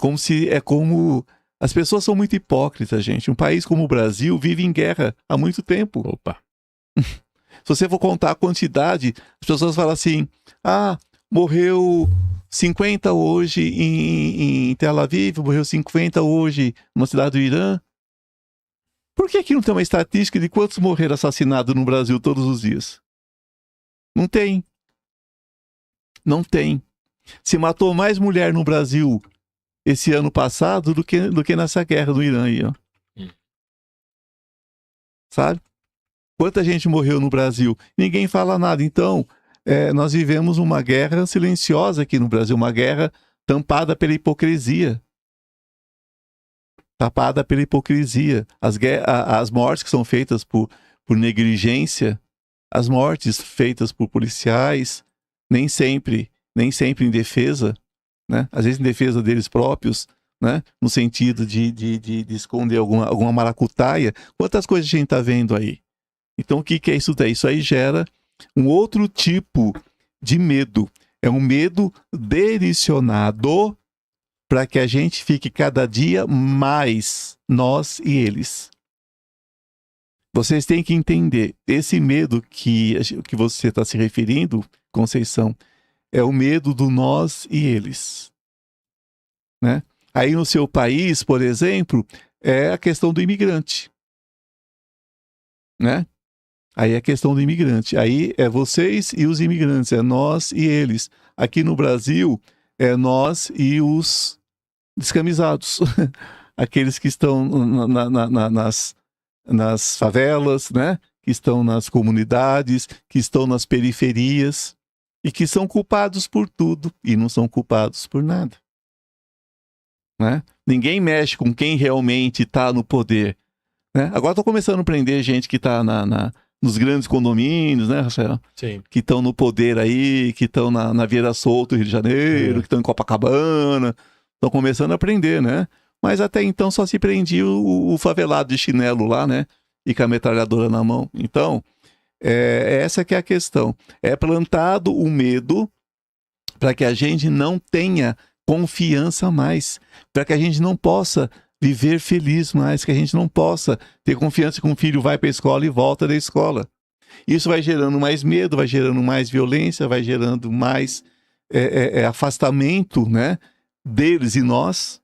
Speaker 1: como... As pessoas são muito hipócritas, gente. Um país como o Brasil vive em guerra há muito tempo.
Speaker 2: Opa!
Speaker 1: Se você for contar a quantidade, as pessoas falam assim, morreu 50 hoje em Tel Aviv, morreu 50 hoje numa cidade do Irã. Por que não tem uma estatística de quantos morreram assassinados no Brasil todos os dias? Não tem. Não tem. Se matou mais mulher no Brasil esse ano passado do que nessa guerra do Irã aí, ó. Sabe? Quanta gente morreu no Brasil? Ninguém fala nada. Então, nós vivemos uma guerra silenciosa aqui no Brasil, uma guerra tampada pela hipocrisia. Tapada pela hipocrisia. As mortes que são feitas por negligência, as mortes feitas por policiais, nem sempre em defesa, né? Às vezes em defesa deles próprios, né? No sentido de esconder alguma maracutaia. Quantas coisas a gente está vendo aí? Então, o que é isso daí? Isso aí gera um outro tipo de medo. É um medo direcionado para que a gente fique cada dia mais nós e eles. Vocês têm que entender, esse medo que você está se referindo, Conceição, é o medo do nós e eles, né? Aí no seu país, por exemplo, é a questão do imigrante, né? Aí é a questão do imigrante. Aí é vocês e os imigrantes, é nós e eles. Aqui no Brasil, é nós e os descamisados. Aqueles que estão nas favelas, né? Que estão nas comunidades, que estão nas periferias e que são culpados por tudo e não são culpados por nada, né? Ninguém mexe com quem realmente está no poder, né? Agora estou começando a prender gente que está nos grandes condomínios, né, Rafael?
Speaker 2: Sim.
Speaker 1: Que estão no poder aí, que estão na Vieira Solto, Rio de Janeiro, que estão em Copacabana. Estão começando a aprender, né? Mas até então só se prendia o favelado de chinelo lá, né? E com a metralhadora na mão. Então, essa que é a questão. É plantado o medo para que a gente não tenha confiança mais, para que a gente não possa viver feliz mais, que a gente não possa ter confiança que um filho vai para a escola e volta da escola. Isso vai gerando mais medo, vai gerando mais violência, vai gerando mais afastamento, né, deles e nós,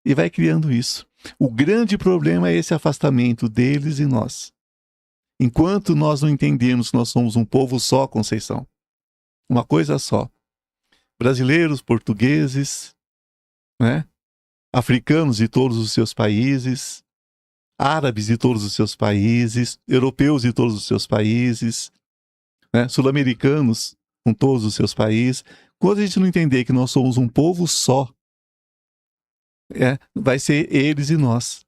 Speaker 1: e vai criando isso. O grande problema é esse afastamento deles e nós. Enquanto nós não entendemos que nós somos um povo só, Conceição, uma coisa só, brasileiros, portugueses, né, africanos de todos os seus países, árabes de todos os seus países, europeus de todos os seus países, né, sul-americanos com todos os seus países. Quando a gente não entender que nós somos um povo só, vai ser eles e nós.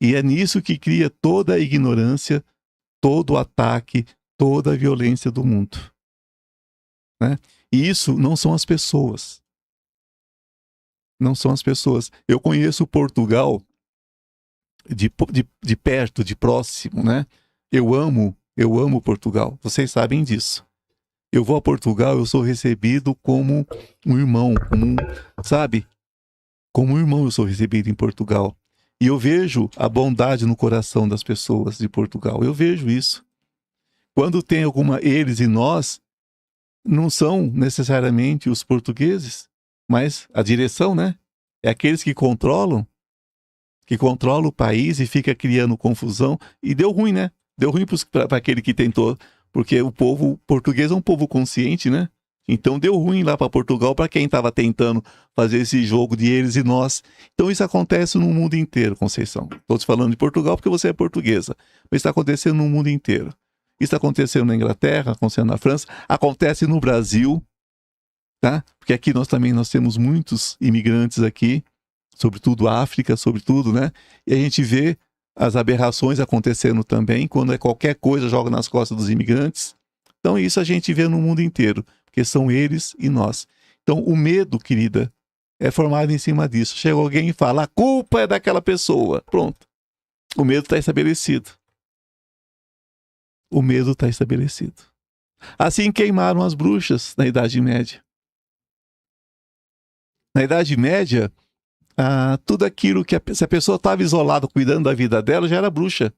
Speaker 1: E é nisso que cria toda a ignorância, todo o ataque, toda a violência do mundo. Né? E isso não são as pessoas. Não são as pessoas. Eu conheço Portugal de perto, de próximo, né? Eu amo Portugal. Vocês sabem disso. Eu vou a Portugal, eu sou recebido como um irmão, sabe? Como um irmão eu sou recebido em Portugal. E eu vejo a bondade no coração das pessoas de Portugal. Eu vejo isso. Quando tem eles e nós, não são necessariamente os portugueses, mas a direção, né? É aqueles que controlam o país e fica criando confusão. E deu ruim, né? Deu ruim para aquele que tentou, porque o povo português é um povo consciente, né? Então deu ruim lá para Portugal para quem estava tentando fazer esse jogo de eles e nós. Então isso acontece no mundo inteiro, Conceição. Estou te falando de Portugal porque você é portuguesa, mas está acontecendo no mundo inteiro. Isso está acontecendo na Inglaterra, acontecendo na França, acontece no Brasil, tá? Porque aqui nós temos muitos imigrantes aqui, sobretudo África, sobretudo, né? E a gente vê as aberrações acontecendo também, quando qualquer coisa joga nas costas dos imigrantes. Então isso a gente vê no mundo inteiro, porque são eles e nós. Então o medo, querida, é formado em cima disso. Chega alguém e fala, a culpa é daquela pessoa. Pronto. O medo está estabelecido. O medo está estabelecido. Assim queimaram as bruxas na Idade Média. Na Idade Média, tudo aquilo que se a pessoa estava isolada cuidando da vida dela, já era bruxa.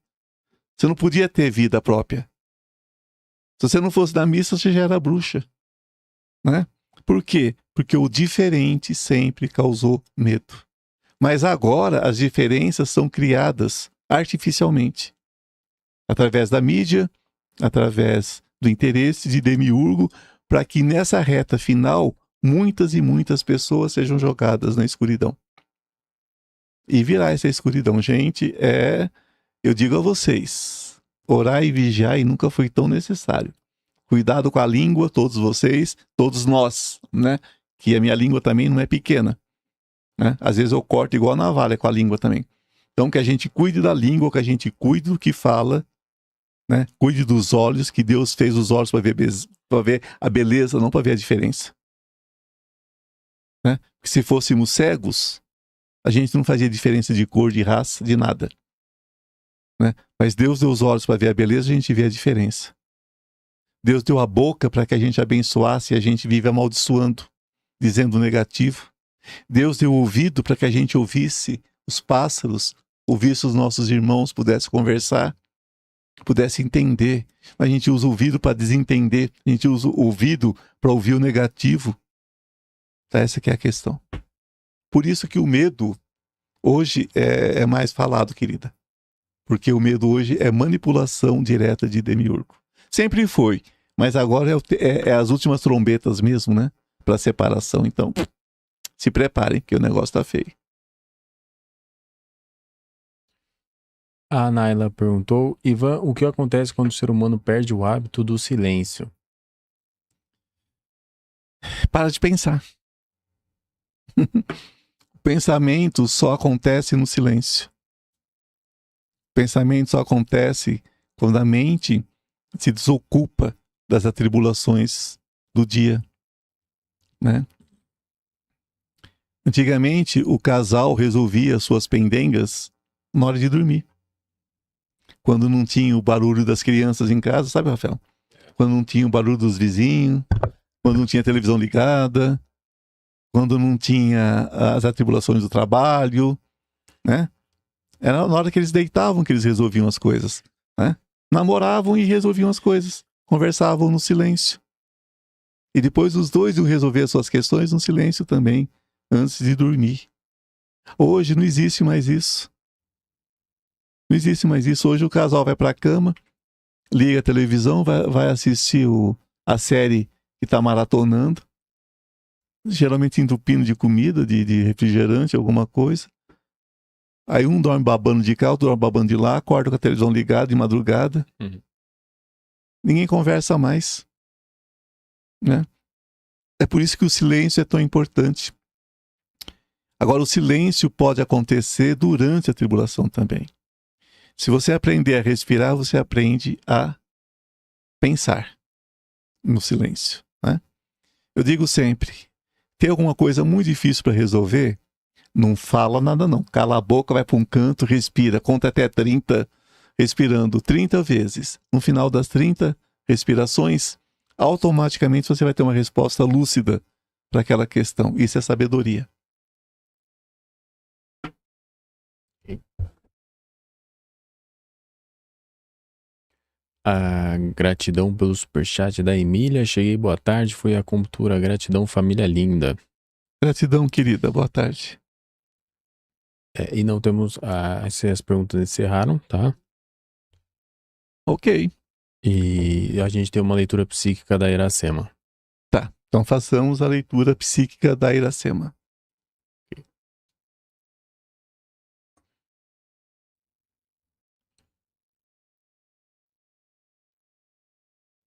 Speaker 1: Você não podia ter vida própria. Se você não fosse da missa, você já era bruxa. Né? Por quê? Porque o diferente sempre causou medo. Mas agora as diferenças são criadas artificialmente. Através da mídia, através do interesse de Demiurgo, para que nessa reta final, muitas e muitas pessoas sejam jogadas na escuridão. E virar essa escuridão, gente, eu digo a vocês, orar e vigiar e nunca foi tão necessário. Cuidado com a língua, todos vocês, todos nós, né? Que a minha língua também não é pequena. Né? Às vezes eu corto igual a navalha com a língua também. Então que a gente cuide da língua, que a gente cuide do que fala, né? Cuide dos olhos, que Deus fez os olhos para ver a beleza, não para ver a diferença. Né? Porque se fôssemos cegos, a gente não fazia diferença de cor, de raça, de nada. Né? Mas Deus deu os olhos para ver a beleza, a gente vê a diferença. Deus deu a boca para que a gente abençoasse e a gente vive amaldiçoando, dizendo negativo. Deus deu o ouvido para que a gente ouvisse os pássaros, ouvisse os nossos irmãos, pudesse conversar, pudesse entender. A gente usa o ouvido para desentender, a gente usa o ouvido para ouvir o negativo. Tá, essa que é a questão. Por isso que o medo hoje é mais falado, querida. Porque o medo hoje é manipulação direta de Demiurgo. Sempre foi, mas agora é as últimas trombetas mesmo, né? Para separação. Então, se preparem, que o negócio tá feio.
Speaker 2: A Naila perguntou, Ivan, o que acontece quando o ser humano perde o hábito do silêncio?
Speaker 1: Para de pensar. O pensamento só acontece no silêncio. O pensamento só acontece quando a mente se desocupa das atribulações do dia, né? Antigamente, o casal resolvia suas pendengas na hora de dormir. Quando não tinha o barulho das crianças em casa, sabe, Rafael? Quando não tinha o barulho dos vizinhos, quando não tinha televisão ligada, quando não tinha as atribulações do trabalho, né? Era na hora que eles deitavam que eles resolviam as coisas, né? namoravam e resolviam as coisas, conversavam no silêncio. E depois os dois iam resolver as suas questões no silêncio também, antes de dormir. Hoje não existe mais isso. Não existe mais isso. Hoje o casal vai para a cama, liga a televisão, vai assistir a série que está maratonando, geralmente entupindo de comida, de refrigerante, alguma coisa. Aí um dorme babando de cá, outro dorme babando de lá, acorda com a televisão ligada de madrugada. Ninguém conversa mais, né? É por isso que o silêncio é tão importante. Agora, o silêncio pode acontecer durante a tribulação também. Se você aprender a respirar, você aprende a pensar no silêncio, né? Eu digo sempre, tem alguma coisa muito difícil para resolver? Não fala nada não. Cala a boca, vai para um canto, respira. Conta até 30, respirando 30 vezes. No final das 30 respirações, automaticamente você vai ter uma resposta lúcida para aquela questão. Isso é sabedoria.
Speaker 2: A gratidão pelo superchat da Emília. Cheguei, boa tarde. Foi a acupuntura. Gratidão, família linda.
Speaker 1: Gratidão, querida. Boa tarde.
Speaker 2: E não temos... as perguntas encerraram, tá?
Speaker 1: Ok.
Speaker 2: E a gente tem uma leitura psíquica da Iracema.
Speaker 1: Tá. Então façamos a leitura psíquica da Iracema.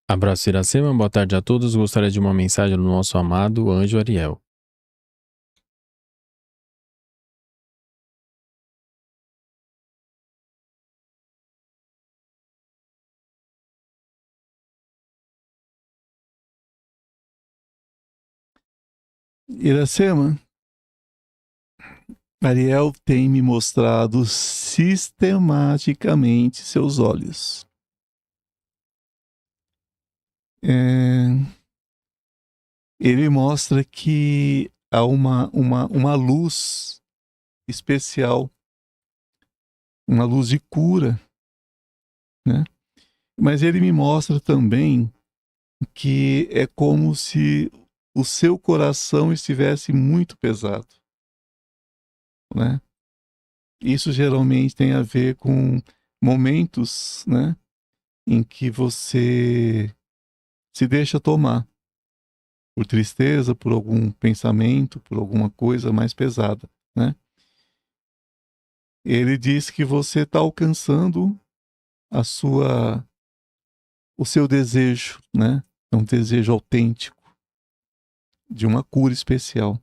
Speaker 2: Abraço, Iracema. Boa tarde a todos. Gostaria de uma mensagem do nosso amado anjo Ariel.
Speaker 1: Iracema, Ariel tem me mostrado sistematicamente seus olhos. Ele mostra que há uma luz especial, uma luz de cura, né? Mas ele me mostra também que é como se o seu coração estivesse muito pesado, né? Isso geralmente tem a ver com momentos, né, em que você se deixa tomar por tristeza, por algum pensamento, por alguma coisa mais pesada, né? Ele diz que você está alcançando o seu desejo, né? É um desejo autêntico de uma cura especial,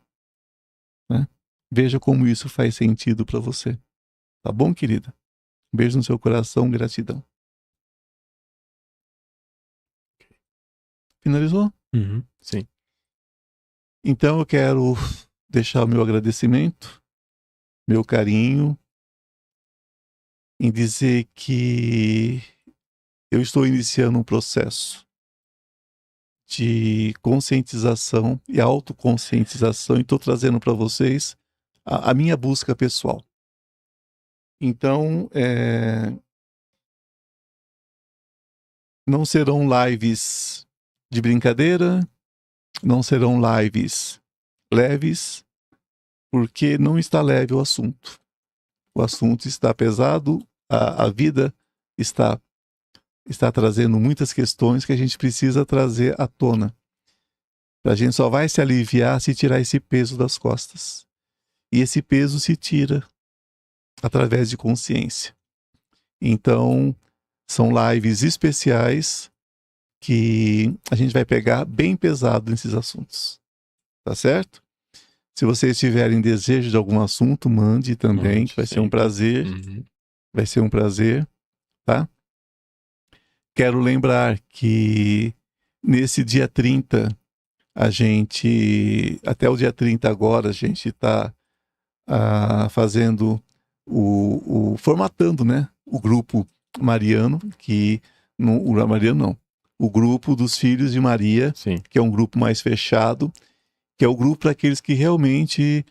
Speaker 1: né? Veja como isso faz sentido para você. Tá bom, querida? Beijo no seu coração, gratidão. Finalizou?
Speaker 2: Sim.
Speaker 1: Então eu quero deixar o meu agradecimento, meu carinho, em dizer que eu estou iniciando um processo de conscientização e autoconscientização e estou trazendo para vocês a minha busca pessoal. Então, não serão lives de brincadeira, não serão lives leves, porque não está leve o assunto. O assunto está pesado, a vida está trazendo muitas questões que a gente precisa trazer à tona. A gente só vai se aliviar se tirar esse peso das costas. E esse peso se tira através de consciência. Então, são lives especiais que a gente vai pegar bem pesado nesses assuntos. Tá certo? Se vocês tiverem desejo de algum assunto, mande também, que vai ser um prazer. Vai ser um prazer, tá? Quero lembrar que nesse dia 30, até o dia 30 agora, a gente está fazendo formatando, né, o grupo mariano, o grupo dos filhos de Maria,
Speaker 2: Sim.
Speaker 1: que é um grupo mais fechado, que é o grupo para aqueles que realmente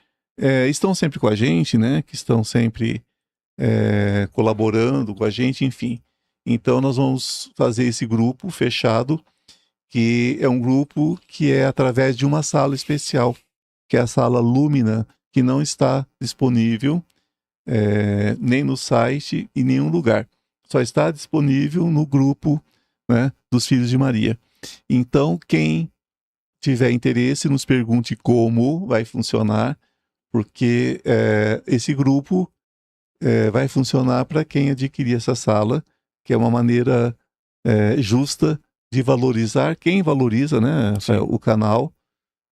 Speaker 1: estão sempre com a gente, né, que estão sempre colaborando com a gente, enfim. Então nós vamos fazer esse grupo fechado, que é um grupo que é através de uma sala especial, que é a sala Lúmina, que não está disponível nem no site e em nenhum lugar. Só está disponível no grupo, né, dos Filhos de Maria. Então, quem tiver interesse, nos pergunte como vai funcionar, porque esse grupo vai funcionar para quem adquirir essa sala, que é uma maneira justa de valorizar quem valoriza, né, o canal,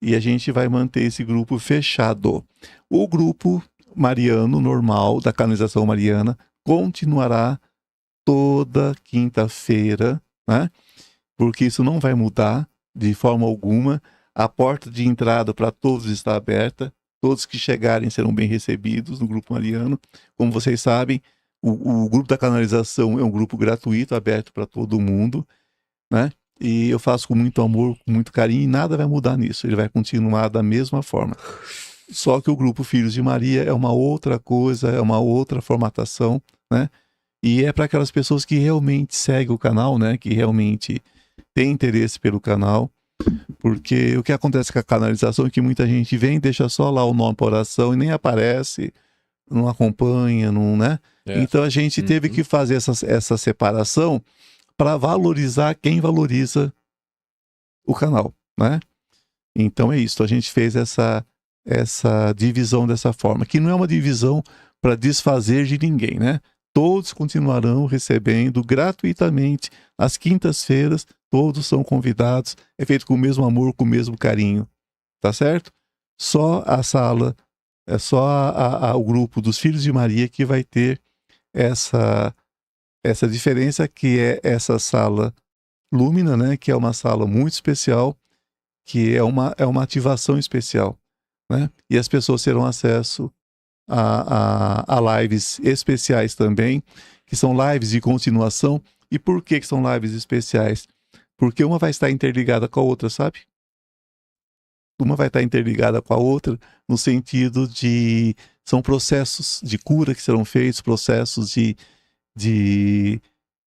Speaker 1: e a gente vai manter esse grupo fechado. O grupo mariano normal, da canonização mariana, continuará toda quinta-feira, né? Porque isso não vai mudar de forma alguma. A porta de entrada para todos está aberta. Todos que chegarem serão bem recebidos no grupo mariano. Como vocês sabem, o grupo da canalização é um grupo gratuito, aberto para todo mundo, né? E eu faço com muito amor, com muito carinho, e nada vai mudar nisso. Ele vai continuar da mesma forma. Só que o grupo Filhos de Maria é uma outra coisa, é uma outra formatação, né? E é para aquelas pessoas que realmente seguem o canal, né? Que realmente têm interesse pelo canal. Porque o que acontece com a canalização é que muita gente vem, deixa só lá o nome para oração e nem aparece, não acompanha, não, né? Então a gente teve que fazer essa separação para valorizar quem valoriza o canal, né? Então é isso, a gente fez essa divisão dessa forma, que não é uma divisão para desfazer de ninguém, né? Todos continuarão recebendo gratuitamente às quintas-feiras, todos são convidados, é feito com o mesmo amor, com o mesmo carinho, tá certo? Só a sala, só o grupo dos Filhos de Maria que vai ter essa diferença, que é essa sala Lúmina, né? Que é uma sala muito especial, que é uma ativação especial, né? E as pessoas terão acesso a lives especiais também, que são lives de continuação. E por que são lives especiais? Porque uma vai estar interligada com a outra, sabe? Uma vai estar interligada com a outra no sentido de... São processos de cura que serão feitos, processos de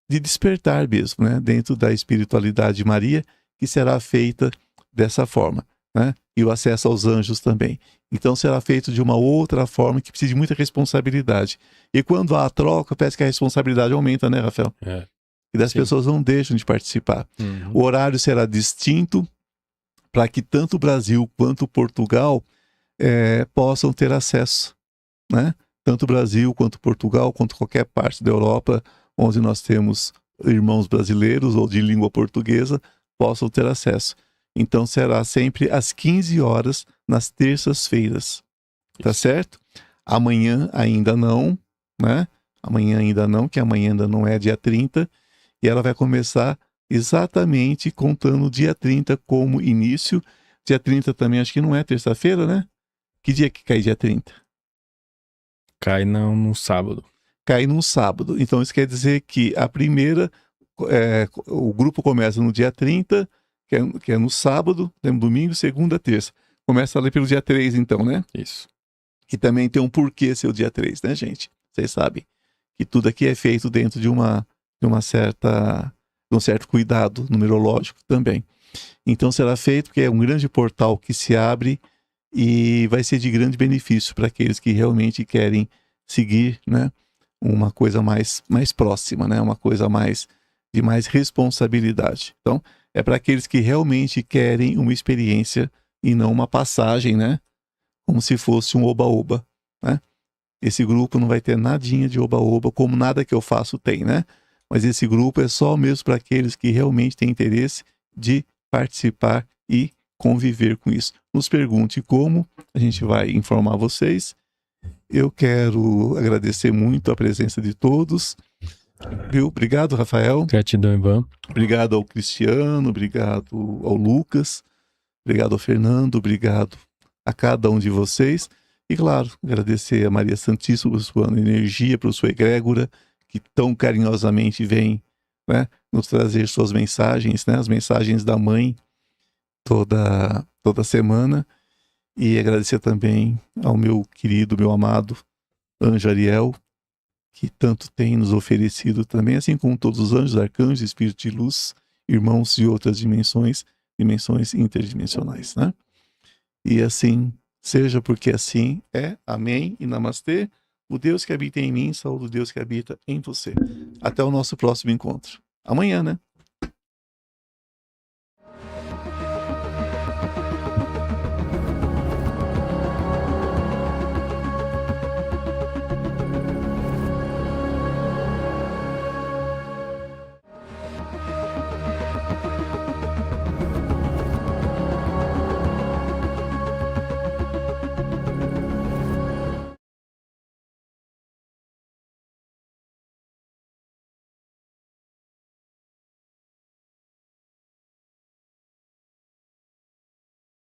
Speaker 1: despertar mesmo, né? Dentro da espiritualidade de Maria, que será feita dessa forma, né? E o acesso aos anjos também. Então será feito de uma outra forma que precisa de muita responsabilidade. E quando há a troca, parece que a responsabilidade aumenta, né, Rafael? E das pessoas não deixam de participar. O horário será distinto para que tanto o Brasil quanto Portugal possam ter acesso, né? Tanto o Brasil quanto Portugal, quanto qualquer parte da Europa onde nós temos irmãos brasileiros ou de língua portuguesa, possam ter acesso. Então será sempre às 15 horas, nas terças-feiras. Tá certo? Amanhã ainda não, né? Amanhã ainda não, que amanhã ainda não é dia 30. E ela vai começar exatamente contando dia 30 como início. Dia 30 também acho que não é terça-feira, né? Que dia que cai dia 30?
Speaker 2: Cai no sábado.
Speaker 1: Cai num sábado. Então isso quer dizer que a primeira, o grupo começa no dia 30, que é no sábado, domingo, segunda, terça. Começa ali pelo dia 3 então, né?
Speaker 2: Isso.
Speaker 1: Que também tem um porquê ser o dia 3, né, gente? Vocês sabem que tudo aqui é feito dentro de um certo cuidado numerológico também. Então será feito porque é um grande portal que se abre e vai ser de grande benefício para aqueles que realmente querem seguir, né, uma coisa mais próxima, né, uma coisa de mais responsabilidade. Então, é para aqueles que realmente querem uma experiência e não uma passagem, né, como se fosse um oba-oba, né? Esse grupo não vai ter nadinha de oba-oba, como nada que eu faço tem, né? Mas esse grupo é só mesmo para aqueles que realmente têm interesse de participar e conviver com isso. Nos pergunte como, a gente vai informar vocês. Eu quero agradecer muito a presença de todos. Viu? Obrigado, Rafael.
Speaker 2: Gratidão, Ivan.
Speaker 1: Obrigado ao Cristiano, obrigado ao Lucas, obrigado ao Fernando, obrigado a cada um de vocês. E, claro, agradecer a Maria Santíssima por sua energia, por sua egrégora, que tão carinhosamente vem, né, nos trazer suas mensagens, né, as mensagens da mãe toda semana. E agradecer também ao meu querido, meu amado Anjo Ariel, que tanto tem nos oferecido também, assim como todos os anjos, arcanjos, espíritos de luz, irmãos de outras dimensões, dimensões interdimensionais, né? E assim seja, porque assim é. Amém e namastê. O Deus que habita em mim, saúde o Deus que habita em você. Até o nosso próximo encontro. Amanhã, né?